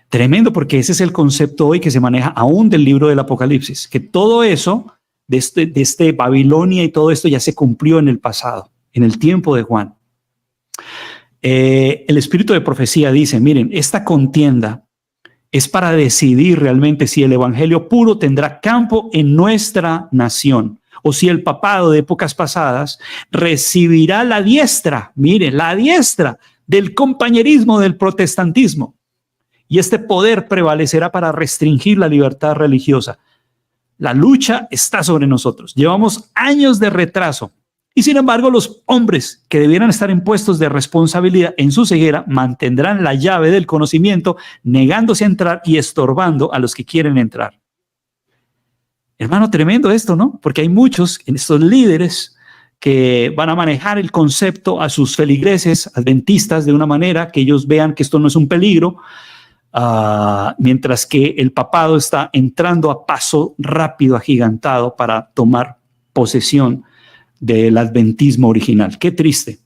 tremendo, porque ese es el concepto hoy que se maneja aún del libro del Apocalipsis, que todo eso, de este Babilonia y todo esto ya se cumplió en el pasado, en el tiempo de Juan. El espíritu de profecía dice, miren, esta contienda es para decidir realmente si el evangelio puro tendrá campo en nuestra nación o si el papado de épocas pasadas recibirá la diestra, miren, la diestra del compañerismo del protestantismo, y este poder prevalecerá para restringir la libertad religiosa. La lucha está sobre nosotros. Llevamos años de retraso. Y sin embargo, los hombres que debieran estar en puestos de responsabilidad en su ceguera mantendrán la llave del conocimiento, negándose a entrar y estorbando a los que quieren entrar. Hermano, tremendo esto, ¿no? Porque hay muchos en estos líderes que van a manejar el concepto a sus feligreses adventistas de una manera que ellos vean que esto no es un peligro, mientras que el papado está entrando a paso rápido, agigantado, para tomar posesión del adventismo original. Qué triste.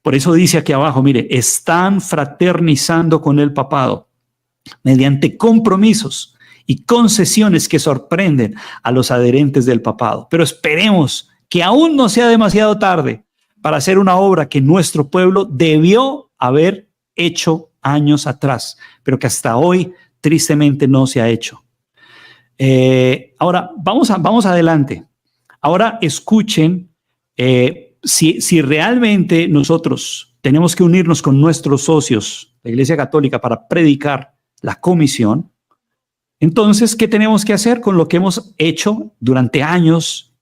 Por eso dice aquí abajo, mire, están fraternizando con el papado mediante compromisos y concesiones que sorprenden a los adherentes del papado. Pero esperemos que aún no sea demasiado tarde para hacer una obra que nuestro pueblo debió haber hecho años atrás, pero que hasta hoy tristemente no se ha hecho. Ahora, vamos adelante. Ahora escuchen, si realmente nosotros tenemos que unirnos con nuestros socios, la Iglesia Católica, para predicar la comisión, entonces, ¿qué tenemos que hacer con lo que hemos hecho durante años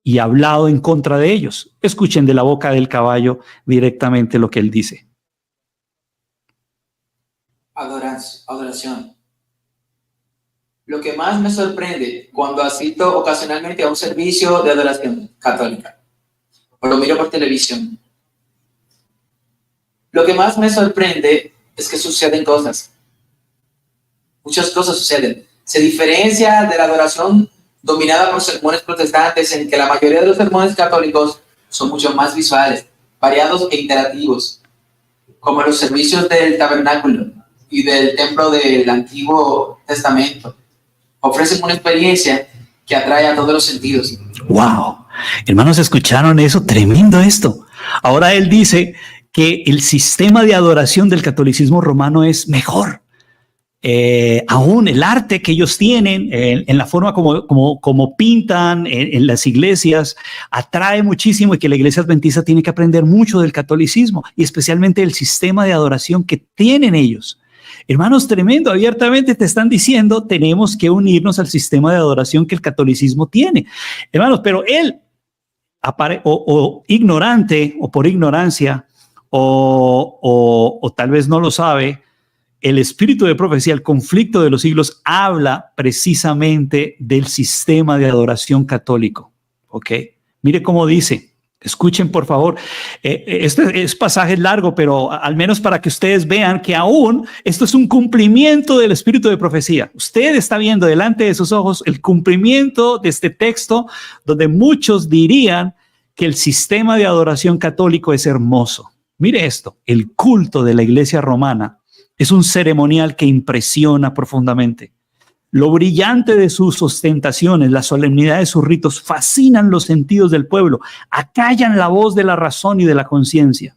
y hablado en contra de ellos? Escuchen de la boca del caballo directamente lo que él dice. Adoración. Lo que más me sorprende cuando asisto ocasionalmente a un servicio de adoración católica o lo miro por televisión, lo que más me sorprende es que suceden cosas. Muchas cosas suceden. Se diferencia de la adoración dominada por sermones protestantes, en que la mayoría de los sermones católicos son mucho más visuales, variados e interactivos, como los servicios del tabernáculo y del templo del Antiguo Testamento. Ofrecen una experiencia que atrae a todos los sentidos. ¡Wow! Hermanos, ¿escucharon eso? Tremendo esto. Ahora él dice que el sistema de adoración del catolicismo romano es mejor. Aún el arte que ellos tienen, en la forma como pintan en las iglesias, atrae muchísimo, y que la iglesia adventista tiene que aprender mucho del catolicismo y especialmente el sistema de adoración que tienen ellos. Hermanos, tremendo, abiertamente te están diciendo, tenemos que unirnos al sistema de adoración que el catolicismo tiene. Hermanos, pero él, o ignorante, o por ignorancia, o tal vez no lo sabe, el espíritu de profecía, el conflicto de los siglos, habla precisamente del sistema de adoración católico. ¿Ok? Mire cómo dice. Escuchen, por favor. Este es pasaje largo, pero al menos para que ustedes vean que aún esto es un cumplimiento del espíritu de profecía. Usted está viendo delante de sus ojos el cumplimiento de este texto, donde muchos dirían que el sistema de adoración católico es hermoso. Mire esto, el culto de la iglesia romana es un ceremonial que impresiona profundamente. Lo brillante de sus ostentaciones, la solemnidad de sus ritos fascinan los sentidos del pueblo, acallan la voz de la razón y de la conciencia.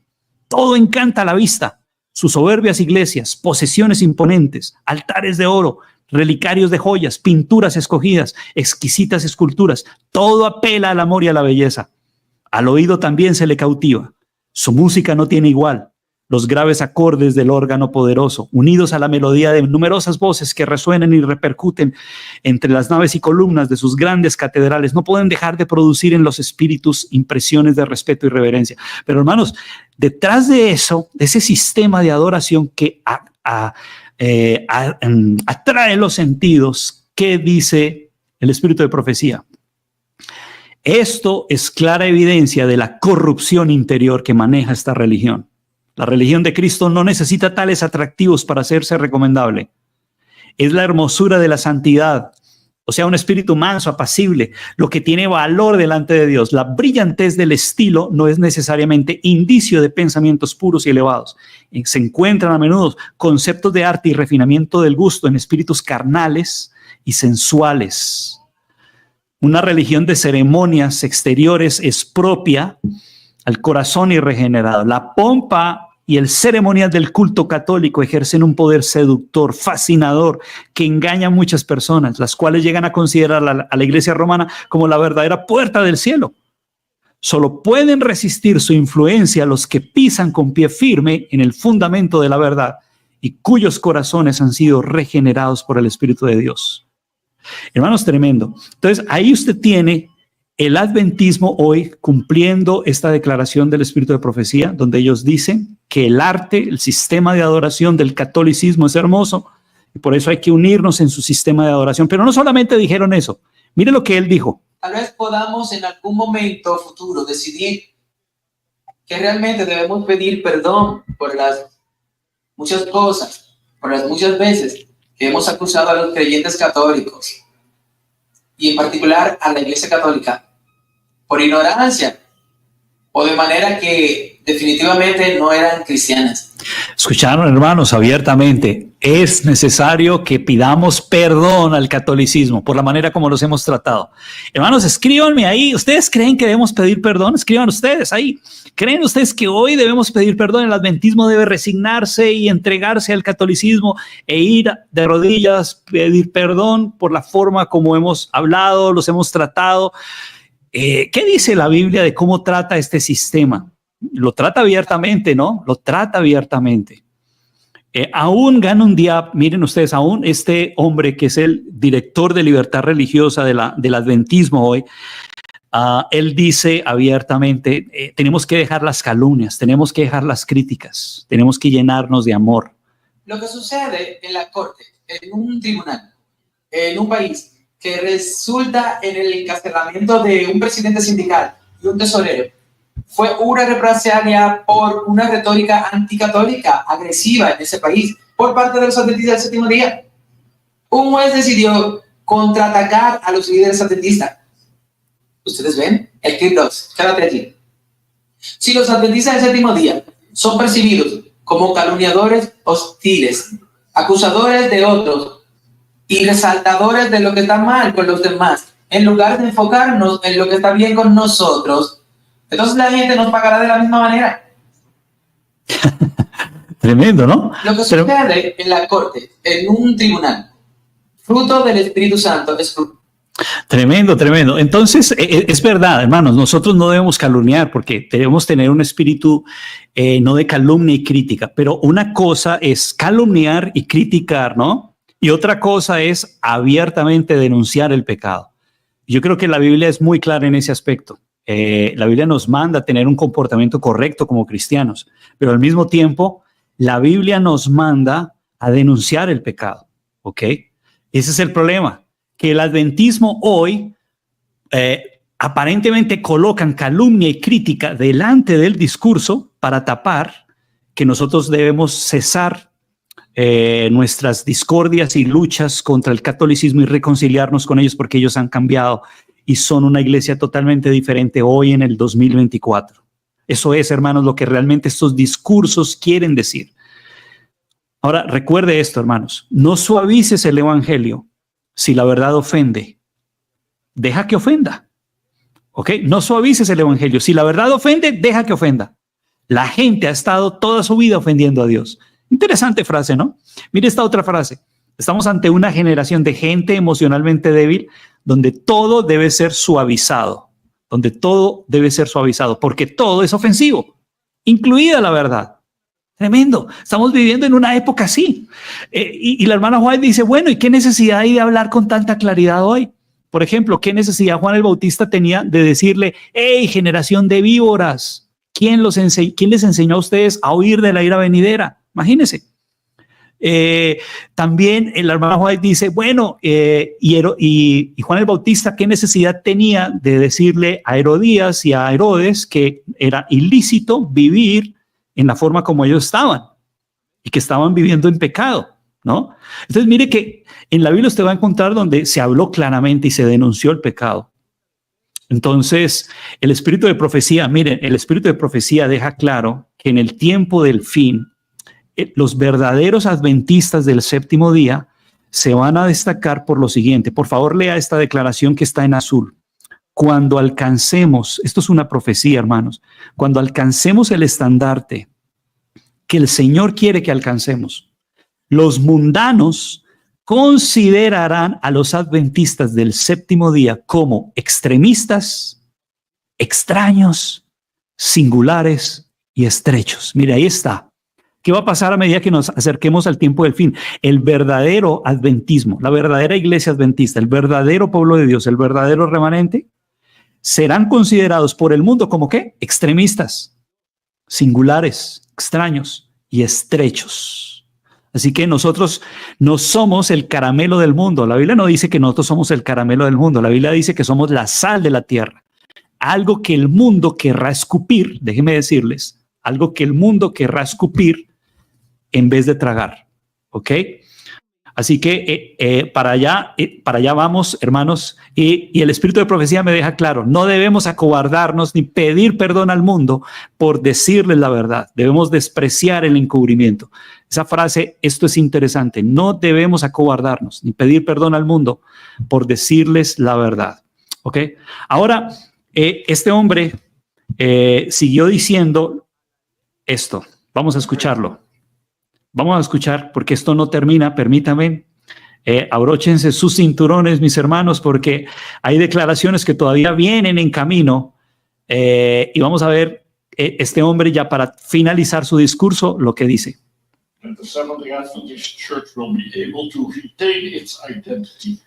Todo encanta a la vista. Sus soberbias iglesias, posesiones imponentes, altares de oro, relicarios de joyas, pinturas escogidas, exquisitas esculturas, todo apela al amor y a la belleza. Al oído también se le cautiva. Su música no tiene igual. Los graves acordes del órgano poderoso, unidos a la melodía de numerosas voces que resuenan y repercuten entre las naves y columnas de sus grandes catedrales, no pueden dejar de producir en los espíritus impresiones de respeto y reverencia. Pero hermanos, detrás de eso, de ese sistema de adoración que atrae los sentidos, ¿qué dice el espíritu de profecía? Esto es clara evidencia de la corrupción interior que maneja esta religión. La religión de Cristo no necesita tales atractivos para hacerse recomendable. Es la hermosura de la santidad, o sea, un espíritu manso, apacible, lo que tiene valor delante de Dios. La brillantez del estilo no es necesariamente indicio de pensamientos puros y elevados. Se encuentran a menudo conceptos de arte y refinamiento del gusto en espíritus carnales y sensuales. Una religión de ceremonias exteriores es propia al corazón irregenerado. La pompa y el ceremonial del culto católico ejercen un poder seductor, fascinador, que engaña a muchas personas, las cuales llegan a considerar a la iglesia romana como la verdadera puerta del cielo. Solo pueden resistir su influencia los que pisan con pie firme en el fundamento de la verdad y cuyos corazones han sido regenerados por el Espíritu de Dios. Hermanos, tremendo. Entonces, ahí usted tiene el adventismo hoy cumpliendo esta declaración del espíritu de profecía, donde ellos dicen que el arte, el sistema de adoración del catolicismo es hermoso y por eso hay que unirnos en su sistema de adoración. Pero no solamente dijeron eso. Mire lo que él dijo. Tal vez podamos en algún momento futuro decidir que realmente debemos pedir perdón por las muchas cosas, por las muchas veces que hemos acusado a los creyentes católicos y en particular a la Iglesia Católica por ignorancia o de manera que definitivamente no eran cristianas. Escucharon, hermanos, abiertamente. Es necesario que pidamos perdón al catolicismo por la manera como los hemos tratado. Hermanos, escríbanme ahí. ¿Ustedes creen que debemos pedir perdón? Escriban ustedes ahí. ¿Creen ustedes que hoy debemos pedir perdón? El adventismo debe resignarse y entregarse al catolicismo e ir de rodillas, pedir perdón por la forma como hemos hablado, los hemos tratado. ¿Qué dice la Biblia de cómo trata este sistema? Lo trata abiertamente, ¿no? Lo trata abiertamente. Aún Gannon Diop, miren ustedes, aún este hombre que es el director de libertad religiosa del adventismo hoy, él dice abiertamente, tenemos que dejar las calumnias, tenemos que dejar las críticas, tenemos que llenarnos de amor. Lo que sucede en la corte, en un tribunal, en un país que resulta en el encarcelamiento de un presidente sindical y un tesorero, fue una represalia por una retórica anticatólica agresiva en ese país por parte de los adventistas del séptimo día. Un juez decidió contraatacar a los líderes adventistas. Ustedes ven el clip 2, quédate allí. Si los adventistas del séptimo día son percibidos como calumniadores hostiles, acusadores de otros y resaltadores de lo que está mal con los demás, en lugar de enfocarnos en lo que está bien con nosotros, entonces la gente nos pagará de la misma manera. Tremendo, ¿no? Lo que sucede en la corte, en un tribunal, fruto del Espíritu Santo, es fruto. Tremendo, tremendo. Entonces, es verdad, hermanos, nosotros no debemos calumniar porque debemos tener un espíritu no de calumnia y crítica, pero una cosa es calumniar y criticar, ¿no? Y otra cosa es abiertamente denunciar el pecado. Yo creo que la Biblia es muy clara en ese aspecto. La Biblia nos manda a tener un comportamiento correcto como cristianos, pero al mismo tiempo, la Biblia nos manda a denunciar el pecado, ¿ok? Ese es el problema. Que el adventismo hoy aparentemente colocan calumnia y crítica delante del discurso para tapar que nosotros debemos cesar nuestras discordias y luchas contra el catolicismo y reconciliarnos con ellos porque ellos han cambiado y son una iglesia totalmente diferente hoy en el 2024. Eso es, hermanos, lo que realmente estos discursos quieren decir. Ahora, recuerde esto, hermanos, no suavices el evangelio. Si la verdad ofende, deja que ofenda. ¿Ok? No suavices el evangelio. Si la verdad ofende, deja que ofenda. La gente ha estado toda su vida ofendiendo a Dios. Interesante frase, ¿no? Mire esta otra frase. Estamos ante una generación de gente emocionalmente débil donde todo debe ser suavizado. Donde todo debe ser suavizado porque todo es ofensivo, incluida la verdad. Tremendo. Estamos viviendo en una época así. Y la hermana White dice, bueno, ¿y qué necesidad hay de hablar con tanta claridad hoy? Por ejemplo, ¿qué necesidad Juan el Bautista tenía de decirle, hey, generación de víboras, ¿quién les enseñó a ustedes a huir de la ira venidera? Imagínense. También la hermana White dice, bueno, y Juan el Bautista, ¿qué necesidad tenía de decirle a Herodías y a Herodes que era ilícito vivir en la forma como ellos estaban y que estaban viviendo en pecado, ¿no? Entonces mire que en la Biblia usted va a encontrar donde se habló claramente y se denunció el pecado. Entonces el espíritu de profecía, miren, el espíritu de profecía deja claro que en el tiempo del fin los verdaderos adventistas del séptimo día se van a destacar por lo siguiente. Por favor, lea esta declaración que está en azul. Cuando alcancemos, esto es una profecía, hermanos, cuando alcancemos el estandarte que el Señor quiere que alcancemos, los mundanos considerarán a los adventistas del séptimo día como extremistas, extraños, singulares y estrechos. Mire, ahí está. ¿Qué va a pasar a medida que nos acerquemos al tiempo del fin? El verdadero adventismo, la verdadera iglesia adventista, el verdadero pueblo de Dios, el verdadero remanente, serán considerados por el mundo como ¿qué? Extremistas, singulares, extraños y estrechos. Así que nosotros no somos el caramelo del mundo. La Biblia no dice que nosotros somos el caramelo del mundo. La Biblia dice que somos la sal de la tierra. Algo que el mundo querrá escupir, déjenme decirles, algo que el mundo querrá escupir en vez de tragar. ¿Ok? Así que para allá vamos, hermanos, y el espíritu de profecía me deja claro, no debemos acobardarnos ni pedir perdón al mundo por decirles la verdad, debemos despreciar el encubrimiento. Esa frase, esto es interesante, no debemos acobardarnos ni pedir perdón al mundo por decirles la verdad. ¿Ok? Ahora, este hombre siguió diciendo esto, vamos a escucharlo. Vamos a escuchar, porque esto no termina, permítame. Abróchense sus cinturones, mis hermanos, porque hay declaraciones que todavía vienen en camino, y vamos a ver este hombre ya para finalizar su discurso lo que dice. And the Seventh-day Adventist Church will be able to retain its identity.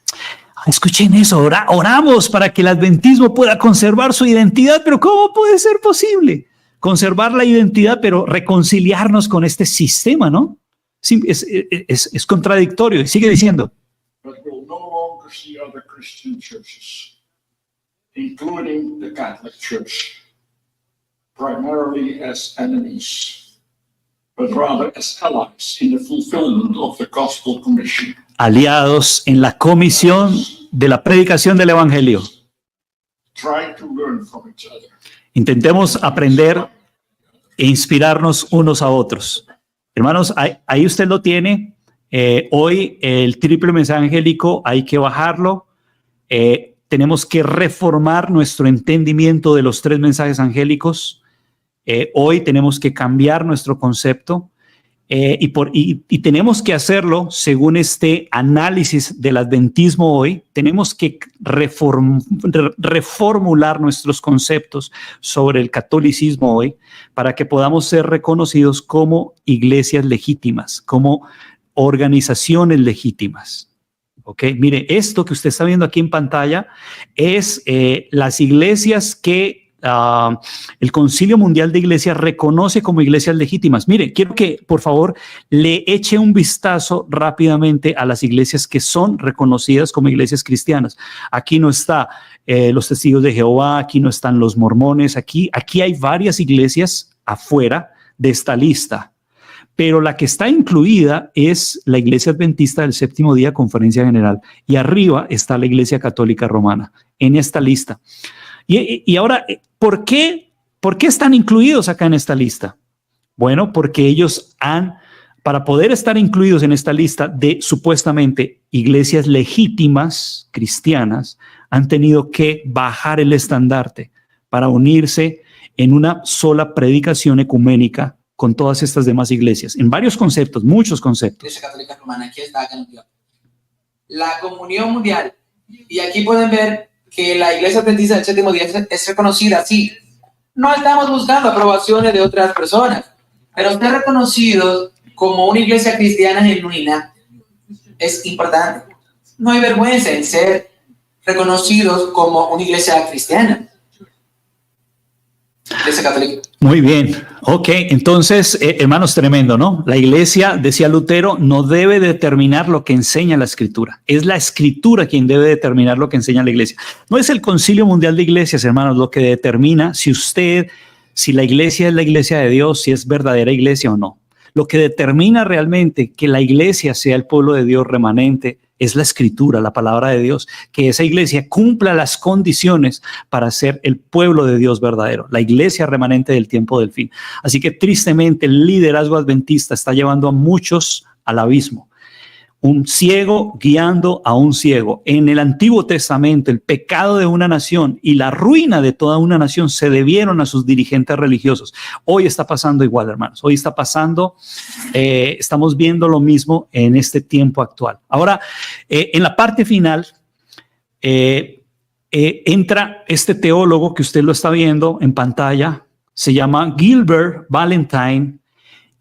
Escuchen eso, oramos para que el adventismo pueda conservar su identidad, pero ¿cómo puede ser posible? Conservar la identidad, pero reconciliarnos con este sistema, ¿no? Sí, es contradictorio. Y sigue diciendo. But we'll no longer see other Christian churches, including the Catholic Church, primarily as enemies, but rather as allies in the fulfillment of the Gospel Commission. Aliados en la comisión de la predicación del Evangelio. Try to learn from each other. Intentemos aprender e inspirarnos unos a otros. Hermanos, ahí usted lo tiene. Hoy el triple mensaje angélico hay que bajarlo. Tenemos que reformar nuestro entendimiento de los tres mensajes angélicos. Hoy tenemos que cambiar nuestro concepto. Y tenemos que hacerlo según este análisis del adventismo hoy. Tenemos que reformular nuestros conceptos sobre el catolicismo hoy para que podamos ser reconocidos como iglesias legítimas, como organizaciones legítimas. Ok, mire, esto que usted está viendo aquí en pantalla es las iglesias que el Concilio Mundial de Iglesias reconoce como iglesias legítimas. Mire, quiero que por favor le eche un vistazo rápidamente a las iglesias que son reconocidas como iglesias cristianas. Aquí no está los Testigos de Jehová, aquí no están los mormones, aquí hay varias iglesias afuera de esta lista. Pero la que está incluida es la Iglesia Adventista del Séptimo Día, Conferencia General, y arriba está la Iglesia Católica Romana en esta lista. Y ahora, ¿por qué están incluidos acá en esta lista? Bueno, porque ellos para poder estar incluidos en esta lista de supuestamente iglesias legítimas cristianas, han tenido que bajar el estandarte para unirse en una sola predicación ecuménica con todas estas demás iglesias, en varios conceptos, muchos conceptos. Iglesia Católica Romana, aquí está, la comunión mundial. Y aquí pueden ver que la Iglesia Adventista del Séptimo Día es reconocida, sí. No estamos buscando aprobaciones de otras personas, pero ser reconocidos como una iglesia cristiana genuina es importante. No hay vergüenza en ser reconocidos como una iglesia cristiana. Iglesia católica. Muy bien, ok, entonces hermanos, tremendo, ¿no? La iglesia, decía Lutero, no debe determinar lo que enseña la escritura, es la escritura quien debe determinar lo que enseña la iglesia. No es el Concilio Mundial de Iglesias, hermanos, lo que determina si la iglesia es la iglesia de Dios, si es verdadera iglesia o no. Lo que determina realmente que la iglesia sea el pueblo de Dios remanente es la escritura, la palabra de Dios, que esa iglesia cumpla las condiciones para ser el pueblo de Dios verdadero, la iglesia remanente del tiempo del fin. Así que tristemente el liderazgo adventista está llevando a muchos al abismo. Un ciego guiando a un ciego. En el Antiguo Testamento, el pecado de una nación y la ruina de toda una nación se debieron a sus dirigentes religiosos. Hoy está pasando igual, hermanos. Hoy está pasando, estamos viendo lo mismo en este tiempo actual. Ahora, en la parte final, entra este teólogo que usted lo está viendo en pantalla. Se llama Gilbert Valentine.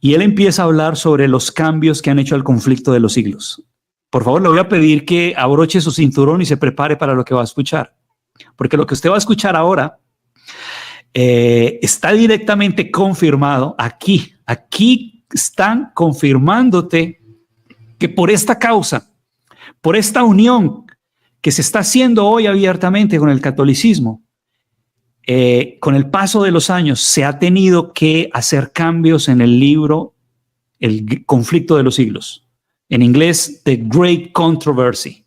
Y él empieza a hablar sobre los cambios que han hecho al conflicto de los siglos. Por favor, le voy a pedir que abroche su cinturón y se prepare para lo que va a escuchar. Porque lo que usted va a escuchar ahora está directamente confirmado aquí. Aquí están confirmándote que por esta causa, por esta unión que se está haciendo hoy abiertamente con el catolicismo, con el paso de los años se ha tenido que hacer cambios en el libro El conflicto de los siglos. En inglés, The Great Controversy.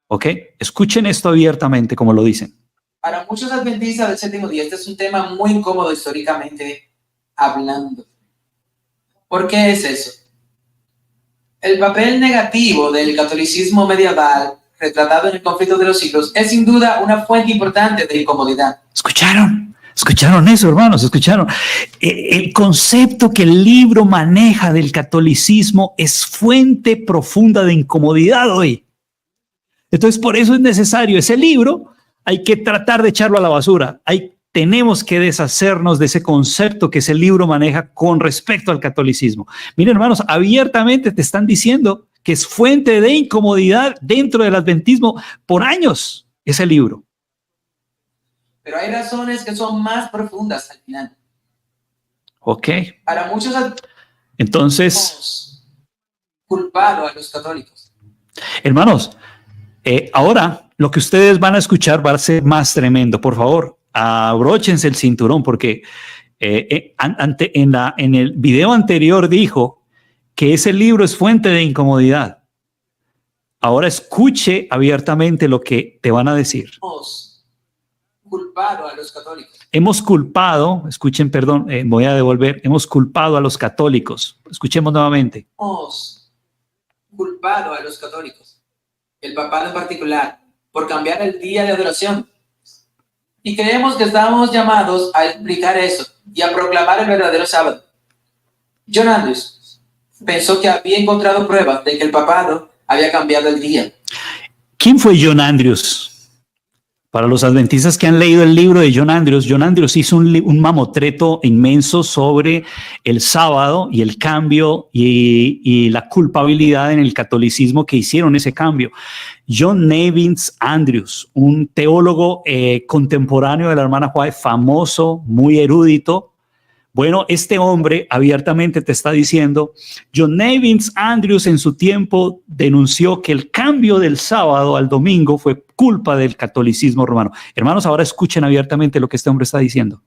¿Ok? Escuchen esto abiertamente como lo dicen. Para muchos adventistas del Séptimo Día, este es un tema muy incómodo históricamente hablando. ¿Por qué es eso? El papel negativo del catolicismo medieval retratado en el conflicto de los siglos es sin duda una fuente importante de incomodidad. ¿Escucharon eso, hermanos? ¿Escucharon? El concepto que el libro maneja del catolicismo es fuente profunda de incomodidad hoy. Entonces, por eso es necesario ese libro. Hay que tratar de echarlo a la basura. Tenemos que deshacernos de ese concepto que ese libro maneja con respecto al catolicismo. Miren, hermanos, abiertamente te están diciendo que es fuente de incomodidad dentro del adventismo por años ese libro. Pero hay razones que son más profundas al final. Ok. Para muchos entonces, culpado a los católicos. Hermanos, ahora lo que ustedes van a escuchar va a ser más tremendo. Por favor, abróchense el cinturón, porque en el video anterior dijo que ese libro es fuente de incomodidad. Ahora escuche abiertamente lo que te van a decir. Hemos culpado a los católicos. Hemos culpado, escuchen, perdón, voy a devolver, hemos culpado a los católicos. Escuchemos nuevamente. Hemos culpado a los católicos, el papado en particular, por cambiar el día de adoración. Y creemos que estamos llamados a explicar eso y a proclamar el verdadero sábado. John Andrews pensó que había encontrado pruebas de que el papado había cambiado el día. ¿Quién fue John Andrews? Para los adventistas que han leído el libro de John Andrews hizo un mamotreto inmenso sobre el sábado y el cambio y la culpabilidad en el catolicismo que hicieron ese cambio. John Nevins Andrews, un teólogo contemporáneo de la hermana White, famoso, muy erudito. Bueno, este hombre abiertamente te está diciendo, John Nevins Andrews en su tiempo denunció que el cambio del sábado al domingo fue culpa del catolicismo romano. Hermanos, ahora escuchen abiertamente lo que este hombre está diriendo.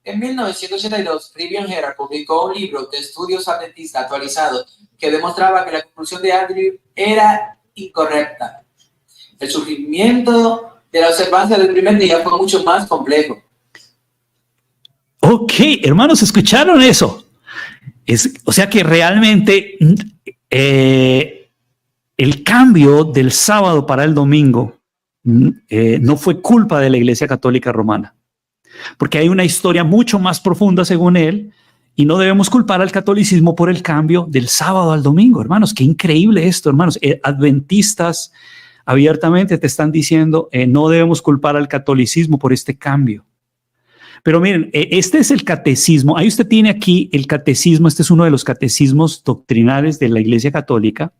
En 1982, Rivian Herrera publicó un libro de estudios adventistas actualizado que demostraba que la conclusión de Andrews era incorrecta. El surgimiento de la observancia del primer día fue mucho más complejo. Ok, hermanos, ¿escucharon eso? O sea que realmente el cambio del sábado para el domingo no fue culpa de la Iglesia Católica Romana, porque hay una historia mucho más profunda según él, y no debemos culpar al catolicismo por el cambio del sábado al domingo. Hermanos, qué increíble esto, hermanos. Adventistas abiertamente te están diciendo no debemos culpar al catolicismo por este cambio. Pero miren, este es el catecismo. Ahí usted tiene aquí el catecismo. Este es uno de los catecismos doctrinales de la Iglesia Católica.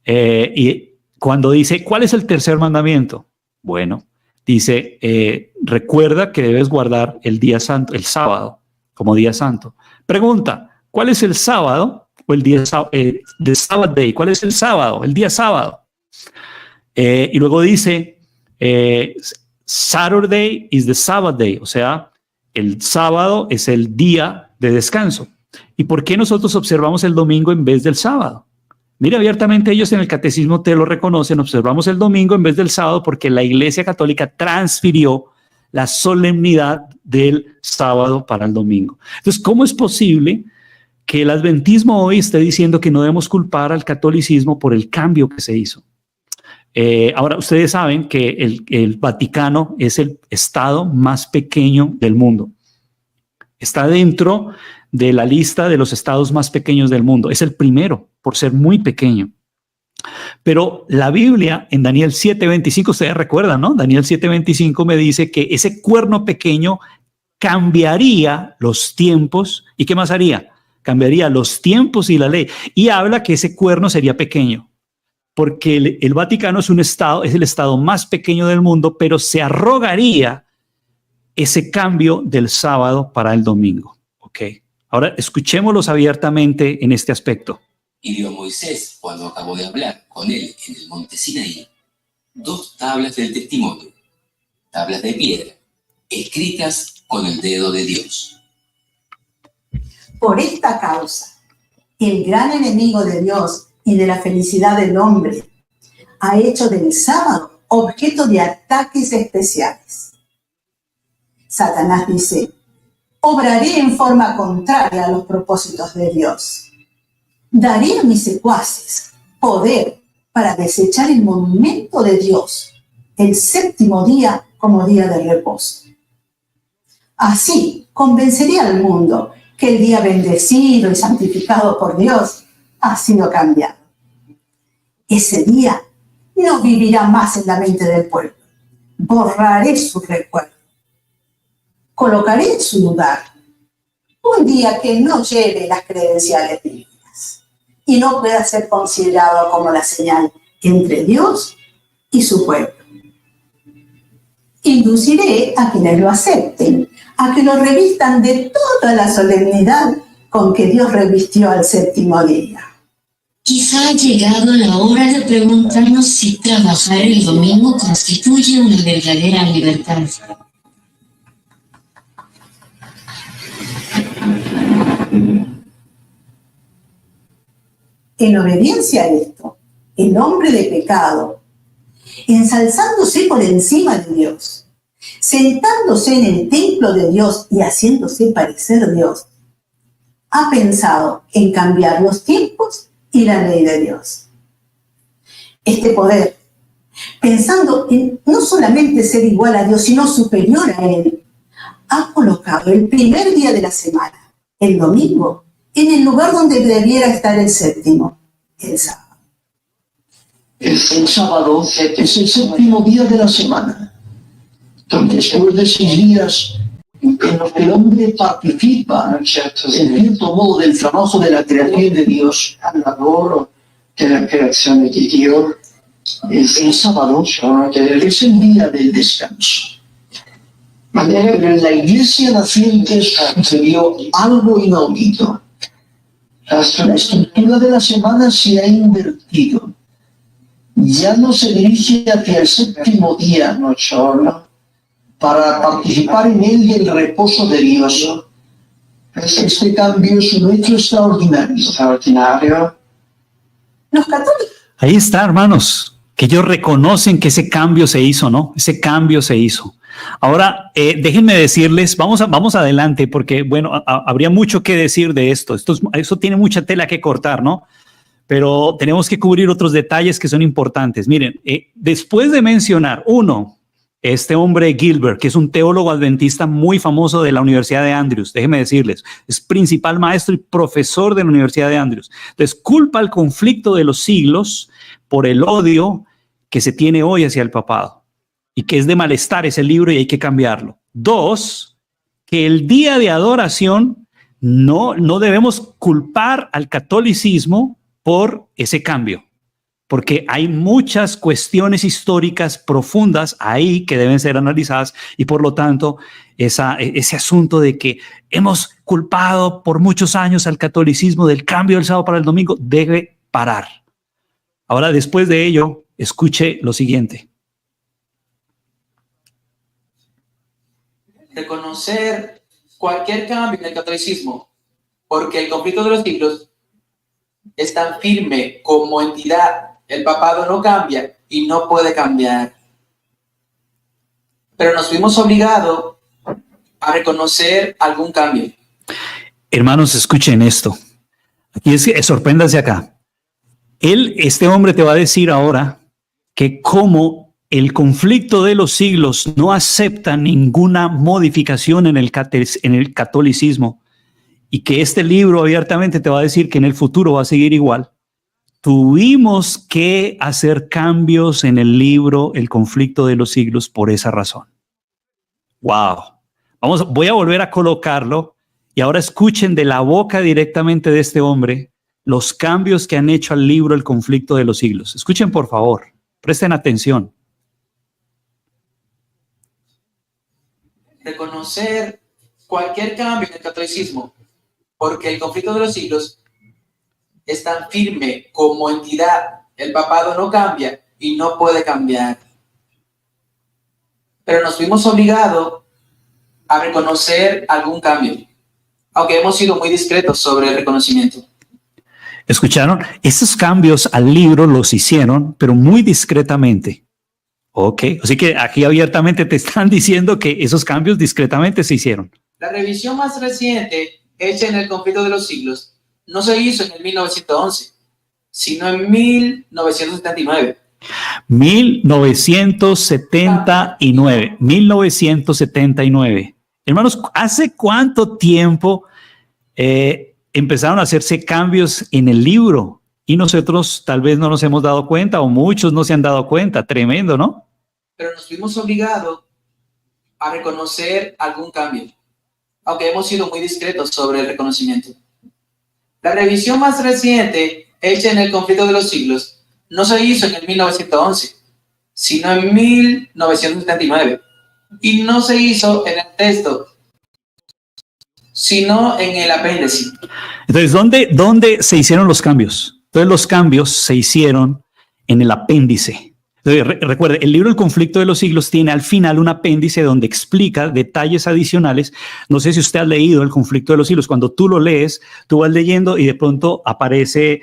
Y cuando dice, ¿cuál es el tercer mandamiento? Bueno, dice, recuerda que debes guardar el día santo, el sábado, como día santo. Pregunta, ¿cuál es el sábado? O el día the Sabbath day. ¿Cuál es el sábado? El día sábado. Y luego dice, Saturday is the Sabbath day, o sea, el sábado es el día de descanso. ¿Y por qué nosotros observamos el domingo en vez del sábado? Mira, abiertamente ellos en el catecismo te lo reconocen, observamos el domingo en vez del sábado porque la Iglesia Católica transfirió la solemnidad del sábado para el domingo. Entonces, ¿cómo es posible que el adventismo hoy esté diciendo que no debemos culpar al catolicismo por el cambio que se hizo? Ahora, ustedes saben que el Vaticano es el estado más pequeño del mundo. Está dentro de la lista de los estados más pequeños del mundo. Es el primero por ser muy pequeño. Pero la Biblia en Daniel 7:25, ustedes recuerdan, ¿no? Daniel 7:25 me dice que ese cuerno pequeño cambiaría los tiempos. ¿Y qué más haría? Cambiaría los tiempos y la ley. Y habla que ese cuerno sería pequeño, porque el Vaticano es el estado más pequeño del mundo, pero se arrogaría ese cambio del sábado para el domingo. Ok. Ahora escuchémoslos abiertamente en este aspecto. Y dio Moisés, cuando acabó de hablar con él en el monte Sinaí, 2 tablas del testimonio, tablas de piedra, escritas con el dedo de Dios. Por esta causa, el gran enemigo de Dios y de la felicidad del hombre ha hecho del sábado objeto de ataques especiales. Satanás dice, obraré en forma contraria a los propósitos de Dios. Daré a mis secuaces poder para desechar el monumento de Dios, el séptimo día como día de reposo. Así convenceré al mundo que el día bendecido y santificado por Dios ha sido cambiado. Ese día no vivirá más en la mente del pueblo. Borraré su recuerdo. Colocaré en su lugar un día que no lleve las credenciales divinas y no pueda ser considerado como la señal entre Dios y su pueblo. Induciré a quienes lo acepten, a que lo revistan de toda la solemnidad con que Dios revistió al séptimo día. Quizá ha llegado la hora de preguntarnos si trabajar el domingo constituye una verdadera libertad. En obediencia a esto, el hombre de pecado, ensalzándose por encima de Dios, sentándose en el templo de Dios y haciéndose parecer Dios, ha pensado en cambiar los tiempos y la ley de Dios. Este poder, pensando en no solamente ser igual a Dios, sino superior a Él, ha colocado el primer día de la semana, el domingo, en el lugar donde debiera estar el séptimo, el sábado. El sábado es el séptimo día de la semana, donde después de 6 días en los que el hombre participa en cierto modo del trabajo de la creación de Dios, al labor de la creación de Dios, el sábado es el día del descanso. Pero en la iglesia naciente sucedió algo inaudito. La estructura de la semana se ha invertido. Ya no se dirige hacia el séptimo día, para participar en él y el reposo de Dios. Este cambio es un hecho extraordinario. Los católicos. Ahí está, hermanos, que ellos reconocen que ese cambio se hizo, ¿no? Ese cambio se hizo. Ahora, déjenme decirles, vamos adelante, porque, bueno, habría mucho que decir de esto. Eso tiene mucha tela que cortar, ¿no? Pero tenemos que cubrir otros detalles que son importantes. Miren, después de mencionar, uno, este hombre Gilbert, que es un teólogo adventista muy famoso de la Universidad de Andrews, déjenme decirles, es principal maestro y profesor de la Universidad de Andrews. Entonces, culpa el conflicto de los siglos por el odio que se tiene hoy hacia el papado y que es de malestar ese libro y hay que cambiarlo. 2, que el día de adoración no debemos culpar al catolicismo por ese cambio, porque hay muchas cuestiones históricas profundas ahí que deben ser analizadas y por lo tanto ese asunto de que hemos culpado por muchos años al catolicismo del cambio del sábado para el domingo debe parar. Ahora, después de ello, escuche lo siguiente. Reconocer cualquier cambio en el catolicismo, porque el conflicto de los siglos es tan firme como entidad. El papado no cambia y no puede cambiar. Pero nos vimos obligados a reconocer algún cambio. Hermanos, escuchen esto. Aquí sorpréndanse acá. Este hombre te va a decir ahora que como el conflicto de los siglos no acepta ninguna modificación en el catolicismo y que este libro abiertamente te va a decir que en el futuro va a seguir igual, tuvimos que hacer cambios en el libro El conflicto de los siglos por esa razón. Wow. Voy a volver a colocarlo y ahora escuchen de la boca directamente de este hombre los cambios que han hecho al libro El conflicto de los siglos. Escuchen, por favor. Presten atención. Reconocer cualquier cambio en el catolicismo, porque el conflicto de los siglos es tan firme como entidad. El papado no cambia y no puede cambiar. Pero nos vimos obligados a reconocer algún cambio, aunque hemos sido muy discretos sobre el reconocimiento. ¿Escucharon? Esos cambios al libro los hicieron, pero muy discretamente. Ok, así que aquí abiertamente te están diciendo que esos cambios discretamente se hicieron. La revisión más reciente hecha en el conflicto de los siglos no se hizo en el 1911, sino en 1979. 1979. Hermanos, ¿hace cuánto tiempo empezaron a hacerse cambios en el libro? y nosotros tal vez no nos hemos dado cuenta o muchos no se han dado cuenta. Tremendo, ¿no? Pero nos vimos obligados a reconocer algún cambio, aunque hemos sido muy discretos sobre el reconocimiento. La revisión más reciente, hecha en el conflicto de los siglos, no se hizo en el 1911, sino en 1979. Y no se hizo en el texto, sino en el apéndice. Entonces, ¿dónde se hicieron los cambios? Entonces, los cambios se hicieron en el apéndice. Entonces, recuerde, el libro El conflicto de los siglos tiene al final un apéndice donde explica detalles adicionales. No sé si usted ha leído El conflicto de los siglos. Cuando tú lo lees, tú vas leyendo y de pronto aparece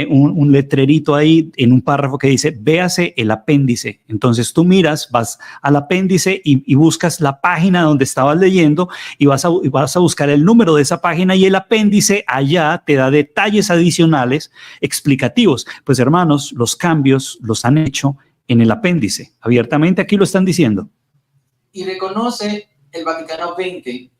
un letrerito ahí en un párrafo que dice, véase el apéndice. Entonces tú miras, vas al apéndice y buscas la página donde estabas leyendo y vas a buscar el número de esa página, y el apéndice allá te da detalles adicionales explicativos. Pues hermanos, los cambios los han hecho en el apéndice. Abiertamente aquí lo están diciendo. Y reconoce el Vaticano XX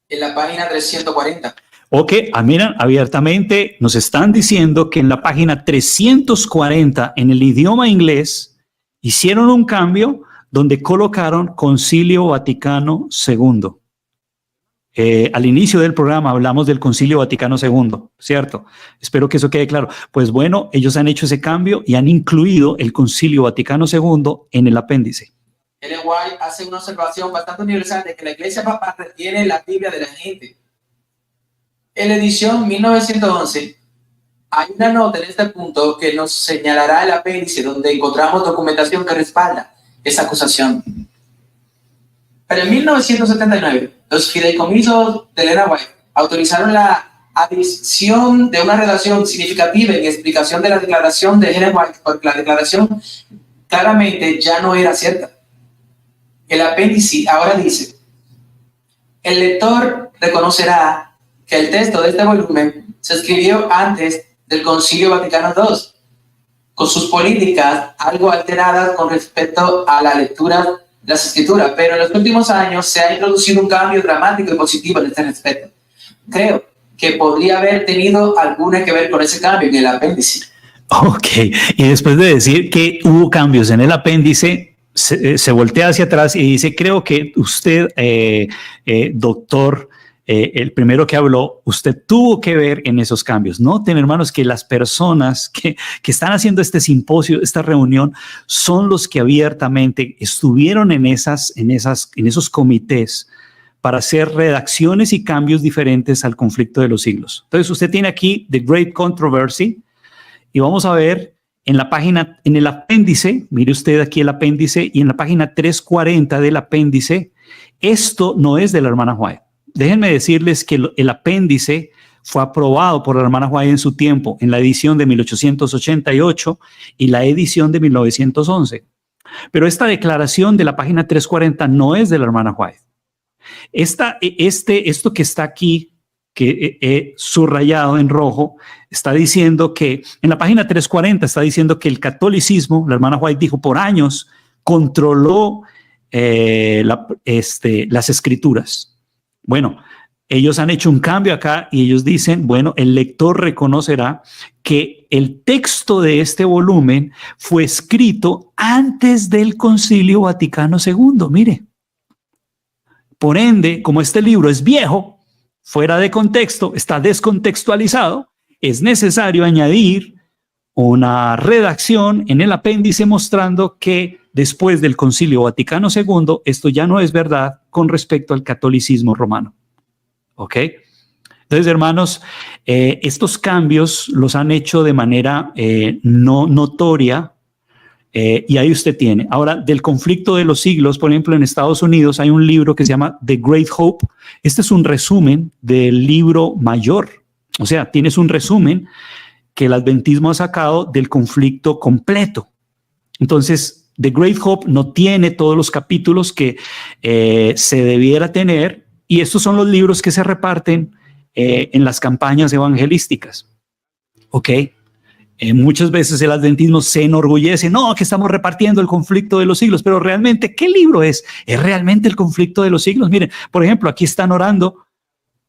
en la página 340. Ok, miren, abiertamente nos están diciendo que en la página 340 en el idioma inglés hicieron un cambio donde colocaron Concilio Vaticano II. Al inicio del programa hablamos del Concilio Vaticano II, ¿cierto? Espero que eso quede claro. Pues bueno, ellos han hecho ese cambio y han incluido el Concilio Vaticano II en el apéndice. Ellen White hace una observación bastante universal de que la Iglesia Papal retiene la Biblia de la gente. En la edición 1911 hay una nota en este punto que nos señalará el apéndice donde encontramos documentación que respalda esa acusación. Pero en 1979, los fideicomisos de Ellen White autorizaron la adición de una redacción significativa en explicación de la declaración de Ellen White, porque la declaración claramente ya no era cierta. El apéndice ahora dice: el lector reconocerá que el texto de este volumen se escribió antes del Concilio Vaticano II, con sus políticas algo alteradas con respecto a la lectura de las escrituras, pero en los últimos años se ha introducido un cambio dramático y positivo en este respecto. Creo que podría haber tenido alguna que ver con ese cambio en el apéndice. Ok, y después de decir que hubo cambios en el apéndice, se voltea hacia atrás y dice, creo que usted, doctor, el primero que habló, usted tuvo que ver en esos cambios. Noten, hermanos, que las personas que están haciendo este simposio, esta reunión, son los que abiertamente estuvieron en esos comités para hacer redacciones y cambios diferentes al conflicto de los siglos. Entonces, usted tiene aquí The Great Controversy, y vamos a ver en la página, en el apéndice, mire usted aquí el apéndice, y en la página 340 del apéndice, esto no es de la hermana White. Déjenme decirles que el apéndice fue aprobado por la hermana White en su tiempo, en la edición de 1888 y la edición de 1911. Pero esta declaración de la página 340 no es de la hermana White. Esto que está aquí, que he subrayado en rojo, está diciendo que en la página 340 está diciendo que el catolicismo, la hermana White dijo, por años controló las escrituras. Bueno, ellos han hecho un cambio acá y ellos dicen, bueno, el lector reconocerá que el texto de este volumen fue escrito antes del Concilio Vaticano II. Mire, por ende, como este libro es viejo, fuera de contexto, está descontextualizado, es necesario añadir una redacción en el apéndice mostrando que después del Concilio Vaticano II, esto ya no es verdad con respecto al catolicismo romano. ¿Ok? Entonces, hermanos, estos cambios los han hecho de manera no notoria, y ahí usted tiene. Ahora, del conflicto de los siglos, por ejemplo, en Estados Unidos hay un libro que se llama The Great Hope. Este es un resumen del libro mayor. O sea, tienes un resumen que el adventismo ha sacado del conflicto completo. Entonces, The Great Hope no tiene todos los capítulos que se debiera tener, y estos son los libros que se reparten en las campañas evangelísticas. ¿Ok? Muchas veces el adventismo se enorgullece, no, que estamos repartiendo el conflicto de los siglos, pero realmente, ¿qué libro es? ¿Es realmente el conflicto de los siglos? Miren, por ejemplo, aquí están orando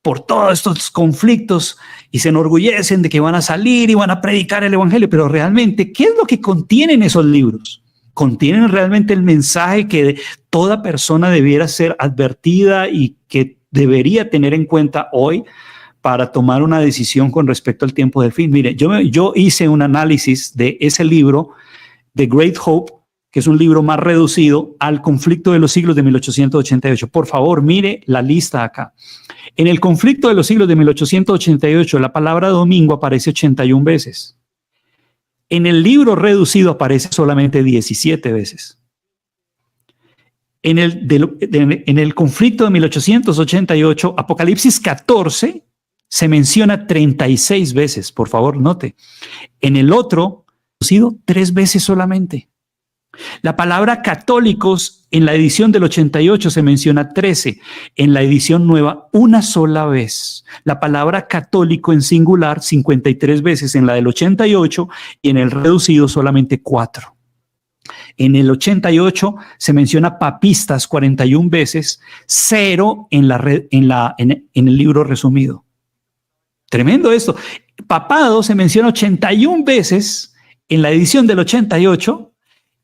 por todos estos conflictos y se enorgullecen de que van a salir y van a predicar el evangelio, pero realmente, ¿qué es lo que contienen esos libros? ¿Contienen realmente el mensaje que toda persona debiera ser advertida y que debería tener en cuenta hoy para tomar una decisión con respecto al tiempo del fin? Mire, yo hice un análisis de ese libro, The Great Hope, que es un libro más reducido al conflicto de los siglos de 1888. Por favor, mire la lista acá. En el conflicto de los siglos de 1888, la palabra domingo aparece 81 veces. En el libro reducido aparece solamente 17 veces. En el conflicto de 1888, Apocalipsis 14, se menciona 36 veces. Por favor, note. En el otro, reducido 3 veces solamente. La palabra católicos en la edición del 88 se menciona 13, en la edición nueva una sola vez. La palabra católico en singular 53 veces en la del 88 y en el reducido solamente 4. En el 88 se menciona papistas 41 veces, 0 en el libro resumido. Tremendo esto. Papado se menciona 81 veces en la edición del 88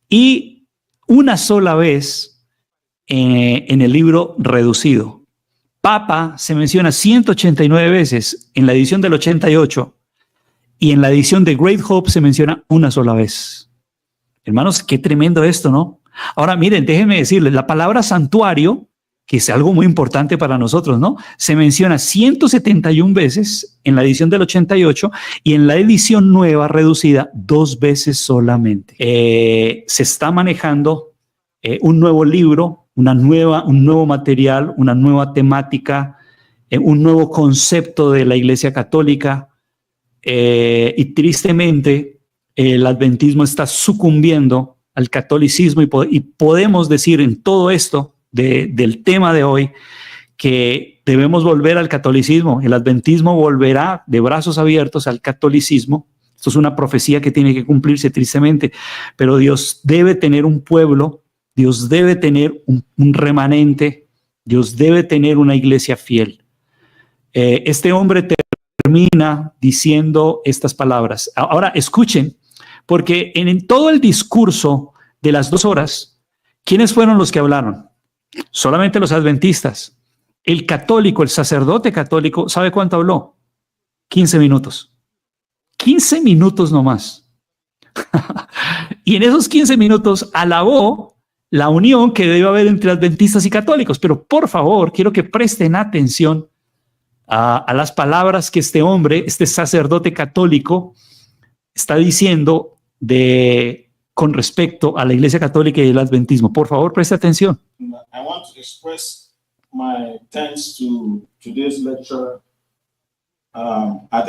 y una sola vez en el libro reducido. Papa se menciona 189 veces en la edición del 88 y en la edición de Great Hope se menciona una sola vez. Hermanos, qué tremendo esto, ¿no? Ahora, miren, déjenme decirles, la palabra santuario, que es algo muy importante para nosotros, ¿no? Se menciona 171 veces en la edición del 88 y en la edición nueva reducida 2 veces solamente. Se está manejando un nuevo libro, un nuevo material, una nueva temática, un nuevo concepto de la Iglesia Católica y tristemente el adventismo está sucumbiendo al catolicismo y podemos decir en todo esto del tema de hoy que debemos volver al catolicismo. El adventismo volverá de brazos abiertos al catolicismo. Esto es una profecía que tiene que cumplirse tristemente, pero Dios debe tener un pueblo, Dios debe tener un remanente, Dios debe tener una iglesia fiel. Este hombre termina diciendo estas palabras. Ahora escuchen, porque en todo el discurso de las 2 horas, ¿quiénes fueron los que hablaron? Solamente los adventistas. El católico, el sacerdote católico, ¿sabe cuánto habló? 15 minutos. 15 minutos nomás. Y en esos 15 minutos alabó la unión que debe haber entre adventistas y católicos. Pero por favor, quiero que presten atención a las palabras que este hombre, este sacerdote católico, está diciendo con respecto a la Iglesia Católica y el adventismo. Por favor, preste atención. I want to express my thanks to today's lecturer. I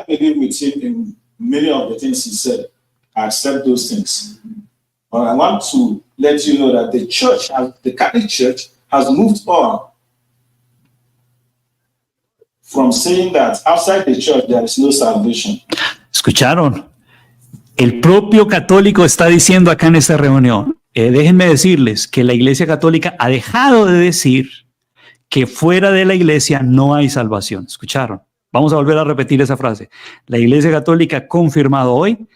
believe with him in many of the things he said. I accept those things. But I want to let you know that the Catholic Church has moved on from saying that outside the church there is no salvation. ¿Escucharon? El propio católico está diciendo acá en esta reunión, déjenme decirles que la Iglesia Católica ha dejado de decir que fuera de la Iglesia no hay salvación. ¿Escucharon? Vamos a volver a repetir esa frase. La Iglesia Católica ha confirmado hoy,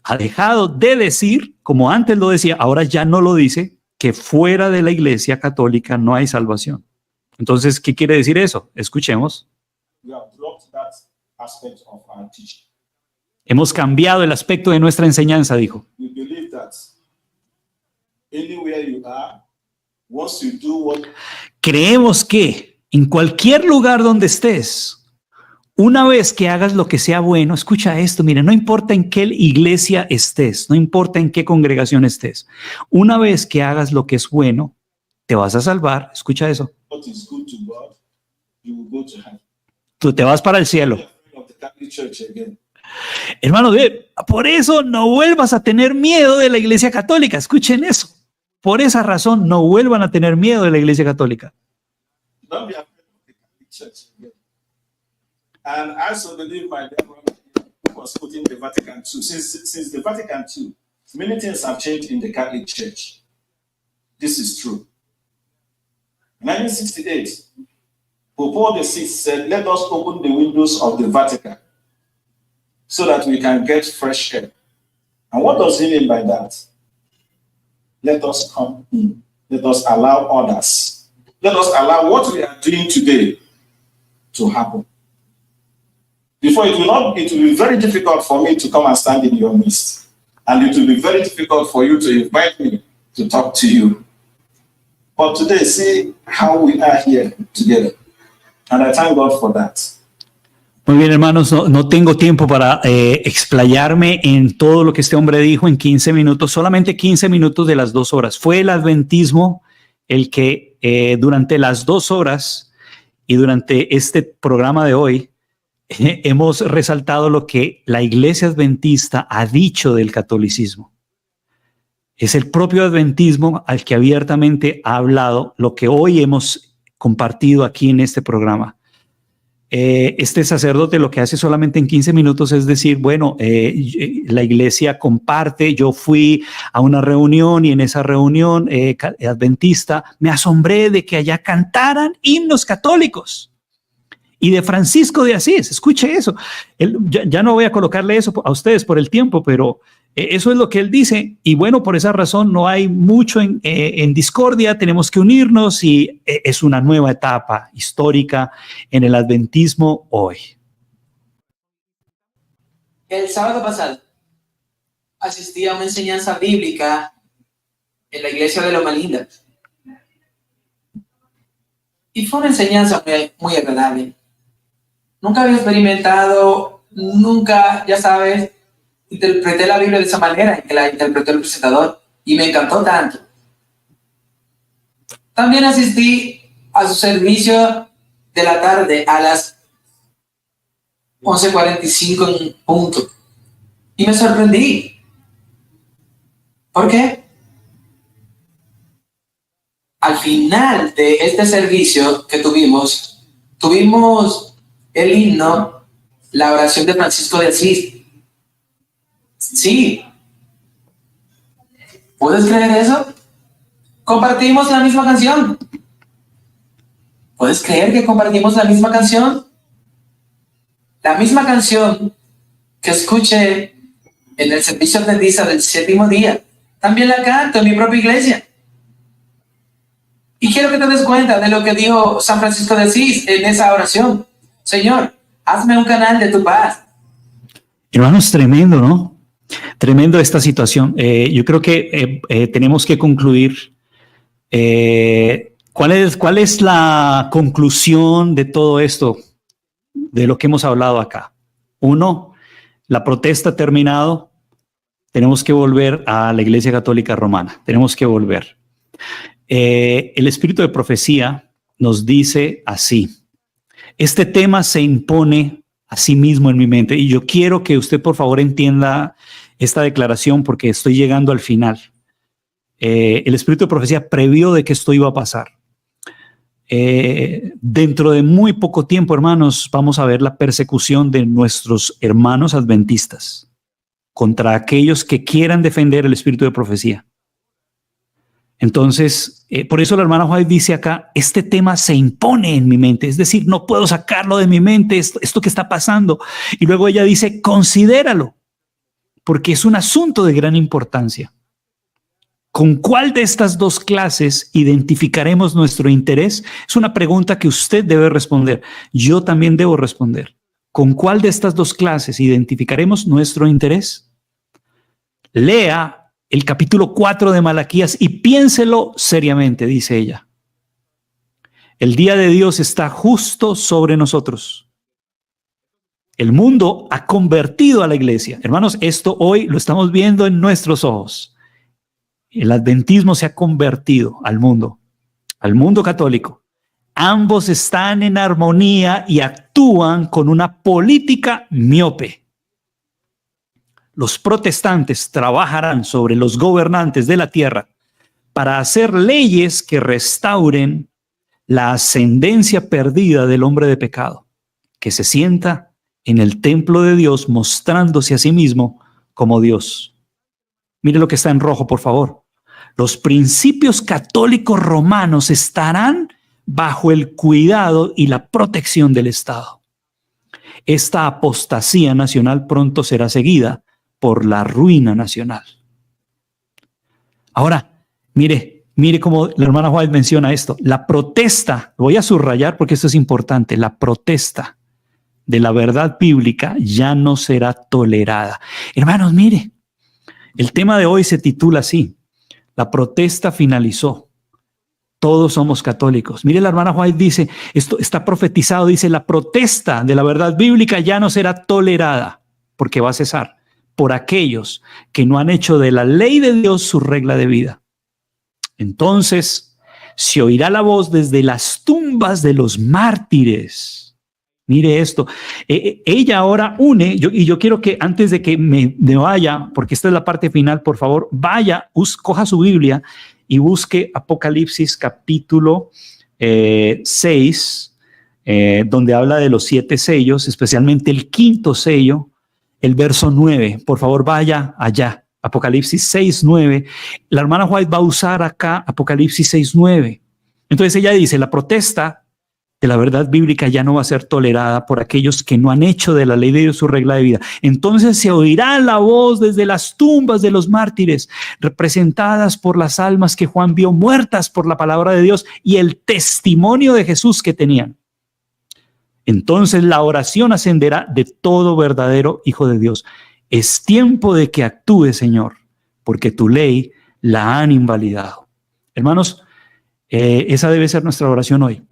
ha dejado de decir, como antes lo decía, ahora ya no lo dice, que fuera de la Iglesia Católica no hay salvación. Entonces, ¿qué quiere decir eso? Escuchemos. We have dropped that aspect of our teaching. Hemos cambiado el aspecto de nuestra enseñanza, dijo. We believe that anywhere you are, once you do what... Creemos que en cualquier lugar donde estés, una vez que hagas lo que sea bueno, escucha esto, mire, no importa en qué iglesia estés, no importa en qué congregación estés, una vez que hagas lo que es bueno, te vas a salvar, escucha eso. What is good to God, you will go to heaven. Tú te vas para el cielo. Of the Catholic Church again. Hermano, por eso no vuelvas a tener miedo de la Iglesia Católica. Escuchen eso. Por esa razón, no vuelvan a tener miedo de la Iglesia Católica. Don't be afraid of the Catholic Church again. And I also believe my dad was put in the Vatican II. Since the Vatican II, many things have changed in the Catholic Church. This is true. In 1968, Pope Paul VI said, let us open the windows of the Vatican so that we can get fresh air. And what does he mean by that? Let us come in. Let us allow others. Let us allow what we are doing today to happen. Before it will be very difficult for me to come and stand in your midst. And it will be very difficult for you to invite me to talk to you. But today, see how we are here together. And I thank God for that. Muy bien, hermanos, no tengo tiempo para explayarme en todo lo que este hombre dijo en 15 minutos, solamente 15 minutos de las 2 horas. Fue el adventismo el que durante las 2 horas y durante este programa de hoy hemos resaltado lo que la Iglesia Adventista ha dicho del catolicismo. Es el propio adventismo al que abiertamente ha hablado lo que hoy hemos compartido aquí en este programa. Este sacerdote lo que hace solamente en 15 minutos es decir, bueno, la iglesia comparte, yo fui a una reunión y en esa reunión adventista me asombré de que allá cantaran himnos católicos y de Francisco de Asís. Escuche eso. Ya no voy a colocarle eso a ustedes por el tiempo, pero eso es lo que él dice. Y bueno, por esa razón no hay mucho en discordia, tenemos que unirnos y es una nueva etapa histórica en el adventismo hoy. El sábado pasado asistí a una enseñanza bíblica en la iglesia de Loma Linda. Y fue una enseñanza muy agradable. Nunca había experimentado, ya sabes, interpreté la Biblia de esa manera en que la interpretó el presentador y me encantó tanto. También asistí a su servicio de la tarde a las 11:45 en punto y me sorprendí. ¿Por qué? Al final de este servicio que tuvimos el himno, la oración de Francisco de Asís. Sí. ¿Puedes creer eso? Compartimos la misma canción. ¿Puedes creer que compartimos la misma canción? La misma canción que escuché en el servicio adventista del 7º día. También la canto en mi propia iglesia. Y quiero que te des cuenta de lo que dijo San Francisco de Asís en esa oración. Señor, hazme un canal de tu paz. Hermanos, tremendo, ¿no? Tremendo esta situación. Yo creo que tenemos que concluir. ¿Cuál es la conclusión de todo esto, de lo que hemos hablado acá? 1, la protesta ha terminado. Tenemos que volver a la Iglesia Católica Romana. Tenemos que volver. El espíritu de profecía nos dice así. Este tema se impone a sí mismo en mi mente y yo quiero que usted por favor entienda esta declaración porque estoy llegando al final. El espíritu de profecía previó de que esto iba a pasar. Dentro de muy poco tiempo, hermanos, vamos a ver la persecución de nuestros hermanos adventistas contra aquellos que quieran defender el espíritu de profecía. Entonces, por eso la hermana White dice acá, este tema se impone en mi mente, es decir, no puedo sacarlo de mi mente, esto que está pasando. Y luego ella dice, considéralo, porque es un asunto de gran importancia. ¿Con cuál de estas 2 clases identificaremos nuestro interés? Es una pregunta que usted debe responder. Yo también debo responder. ¿Con cuál de estas 2 clases identificaremos nuestro interés? Lea el capítulo 4 de Malaquías y piénselo seriamente, dice ella. El día de Dios está justo sobre nosotros. El mundo ha convertido a la iglesia. Hermanos, esto hoy lo estamos viendo en nuestros ojos. El adventismo se ha convertido al mundo católico. Ambos están en armonía y actúan con una política miope. Los protestantes trabajarán sobre los gobernantes de la tierra para hacer leyes que restauren la ascendencia perdida del hombre de pecado, que se sienta en el templo de Dios mostrándose a sí mismo como Dios. Mire lo que está en rojo, por favor. Los principios católicos romanos estarán bajo el cuidado y la protección del Estado. Esta apostasía nacional pronto será seguida por la ruina nacional. Ahora, mire cómo la hermana White menciona esto. La protesta, lo voy a subrayar porque esto es importante, la protesta de la verdad bíblica ya no será tolerada. Hermanos, mire, el tema de hoy se titula así: la protesta finalizó. Todos somos católicos. Mire, la hermana White dice, esto está profetizado, dice, la protesta de la verdad bíblica ya no será tolerada, porque va a cesar por aquellos que no han hecho de la ley de Dios su regla de vida. Entonces se oirá la voz desde las tumbas de los mártires. Mire esto, ella ahora une, yo quiero que antes de que me vaya, porque esta es la parte final, por favor, vaya, coja su Biblia y busque Apocalipsis capítulo 6, donde habla de los 7 sellos, especialmente el 5º sello, el verso 9. Por favor, vaya allá, Apocalipsis 6, 9. La hermana White va a usar acá Apocalipsis 6, 9. Entonces ella dice, la protesta de la verdad bíblica ya no va a ser tolerada por aquellos que no han hecho de la ley de Dios su regla de vida. Entonces se oirá la voz desde las tumbas de los mártires, representadas por las almas que Juan vio muertas por la palabra de Dios y el testimonio de Jesús que tenían. Entonces la oración ascenderá de todo verdadero hijo de Dios. Es tiempo de que actúe, Señor, porque tu ley la han invalidado. Hermanos, esa debe ser nuestra oración hoy.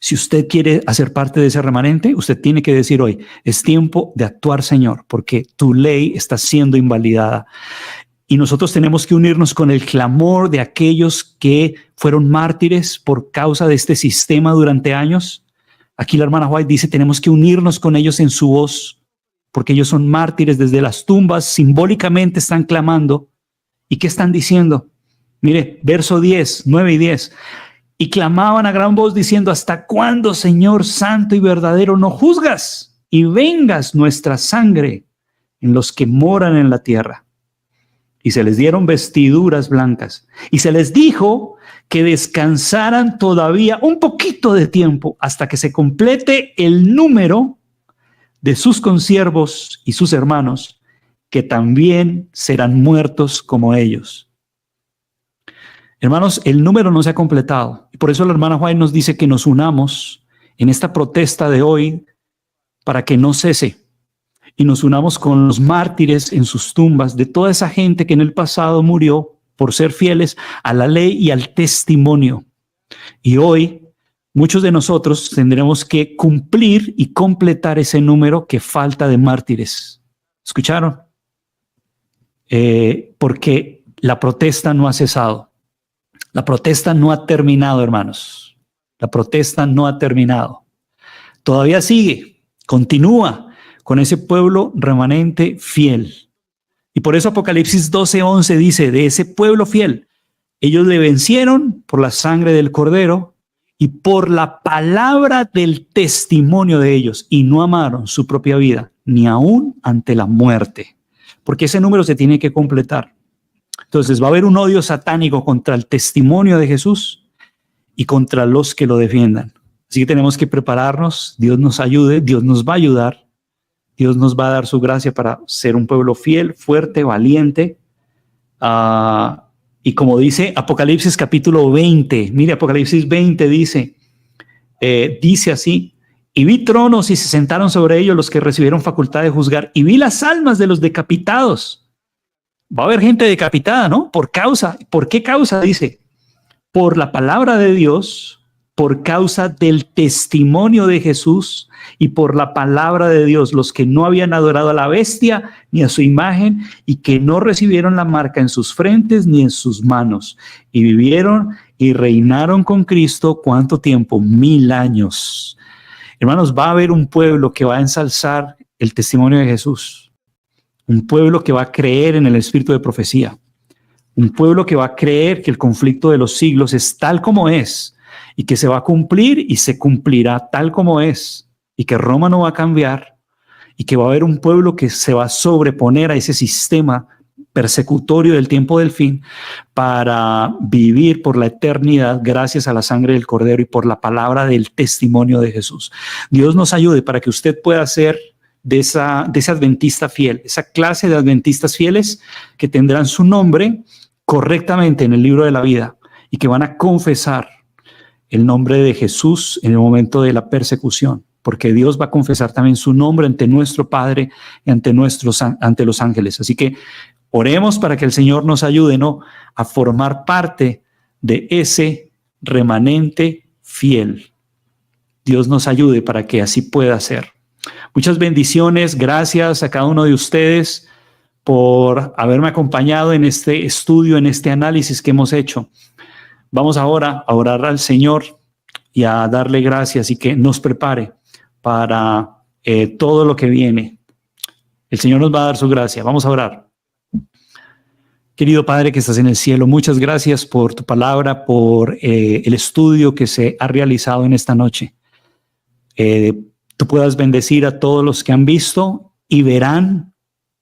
Si usted quiere hacer parte de ese remanente, usted tiene que decir hoy, es tiempo de actuar, Señor, porque tu ley está siendo invalidada. Y nosotros tenemos que unirnos con el clamor de aquellos que fueron mártires por causa de este sistema durante años. Aquí la hermana White dice, tenemos que unirnos con ellos en su voz, porque ellos son mártires desde las tumbas, simbólicamente están clamando. ¿Y qué están diciendo? Mire, verso 10, 9 y 10. Y clamaban a gran voz diciendo, ¿hasta cuándo, Señor santo y verdadero, no juzgas y vengas nuestra sangre en los que moran en la tierra? Y se les dieron vestiduras blancas y se les dijo que descansaran todavía un poquito de tiempo hasta que se complete el número de sus consiervos y sus hermanos, que también serán muertos como ellos. Hermanos, el número no se ha completado. Y por eso la hermana White nos dice que nos unamos en esta protesta de hoy para que no cese. Y nos unamos con los mártires en sus tumbas, de toda esa gente que en el pasado murió por ser fieles a la ley y al testimonio. Y hoy muchos de nosotros tendremos que cumplir y completar ese número que falta de mártires. ¿Escucharon? Porque la protesta no ha cesado. La protesta no ha terminado, hermanos. La protesta no ha terminado. Todavía sigue, continúa con ese pueblo remanente fiel. Y por eso Apocalipsis 12:11 dice, de ese pueblo fiel, ellos le vencieron por la sangre del Cordero y por la palabra del testimonio de ellos, y no amaron su propia vida, ni aún ante la muerte. Porque ese número se tiene que completar. Entonces va a haber un odio satánico contra el testimonio de Jesús y contra los que lo defiendan. Así que tenemos que prepararnos, Dios nos ayude, Dios nos va a ayudar, Dios nos va a dar su gracia para ser un pueblo fiel, fuerte, valiente. Y como dice Apocalipsis capítulo 20, mire, Apocalipsis 20 dice así, y vi tronos y se sentaron sobre ellos los que recibieron facultad de juzgar, y vi las almas de los decapitados. Va a haber gente decapitada, ¿no? ¿Por qué causa? Dice, por la palabra de Dios, por causa del testimonio de Jesús y por la palabra de Dios, los que no habían adorado a la bestia ni a su imagen y que no recibieron la marca en sus frentes ni en sus manos, y vivieron y reinaron con Cristo, ¿cuánto tiempo? 1000 años. Hermanos, va a haber un pueblo que va a ensalzar el testimonio de Jesús. Un pueblo que va a creer en el espíritu de profecía. Un pueblo que va a creer que el conflicto de los siglos es tal como es y que se va a cumplir y se cumplirá tal como es y que Roma no va a cambiar y que va a haber un pueblo que se va a sobreponer a ese sistema persecutorio del tiempo del fin, para vivir por la eternidad gracias a la sangre del Cordero y por la palabra del testimonio de Jesús. Dios nos ayude para que usted pueda ser de ese adventista fiel, esa clase de adventistas fieles que tendrán su nombre correctamente en el libro de la vida y que van a confesar el nombre de Jesús en el momento de la persecución, porque Dios va a confesar también su nombre ante nuestro Padre y ante los ángeles. Así que oremos para que el Señor nos ayude, ¿no?, a formar parte de ese remanente fiel. Dios nos ayude para que así pueda ser. Muchas bendiciones, gracias a cada uno de ustedes por haberme acompañado en este estudio, en este análisis que hemos hecho. Vamos ahora a orar al Señor y a darle gracias y que nos prepare para todo lo que viene. El Señor nos va a dar su gracia. Vamos a orar. Querido Padre que estás en el cielo, muchas gracias por tu palabra, por el estudio que se ha realizado en esta noche. Tú puedas bendecir a todos los que han visto y verán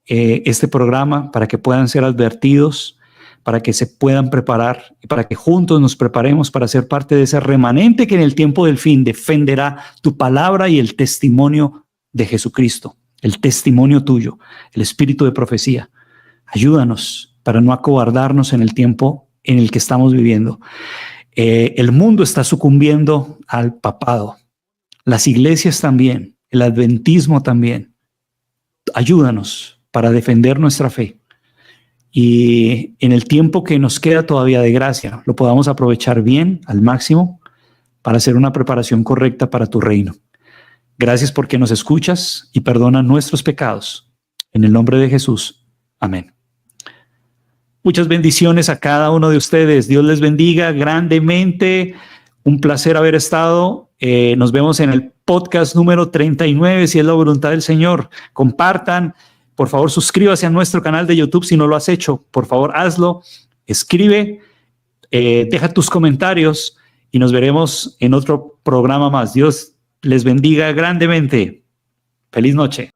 este programa para que puedan ser advertidos, para que se puedan preparar y para que juntos nos preparemos para ser parte de ese remanente que en el tiempo del fin defenderá tu palabra y el testimonio de Jesucristo, el testimonio tuyo, el espíritu de profecía. Ayúdanos para no acobardarnos en el tiempo en el que estamos viviendo. El mundo está sucumbiendo al papado. Las iglesias también, el adventismo también. Ayúdanos para defender nuestra fe y en el tiempo que nos queda todavía de gracia lo podamos aprovechar bien, al máximo, para hacer una preparación correcta para tu reino. Gracias porque nos escuchas y perdona nuestros pecados. En el nombre de Jesús. Amén. Muchas bendiciones a cada uno de ustedes. Dios les bendiga grandemente. Un placer haber estado. Nos vemos en el podcast número 39, si es la voluntad del Señor. Compartan. Por favor, suscríbase a nuestro canal de YouTube si no lo has hecho. Por favor, hazlo. Escribe. Deja tus comentarios y nos veremos en otro programa más. Dios les bendiga grandemente. Feliz noche.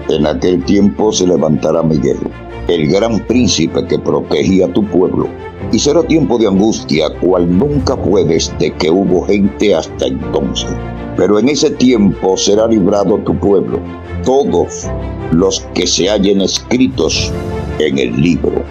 En aquel tiempo se levantará Miguel, el gran príncipe que protegía a tu pueblo, y será tiempo de angustia, cual nunca fue desde que hubo gente hasta entonces. Pero en ese tiempo será librado tu pueblo, todos los que se hallen escritos en el libro.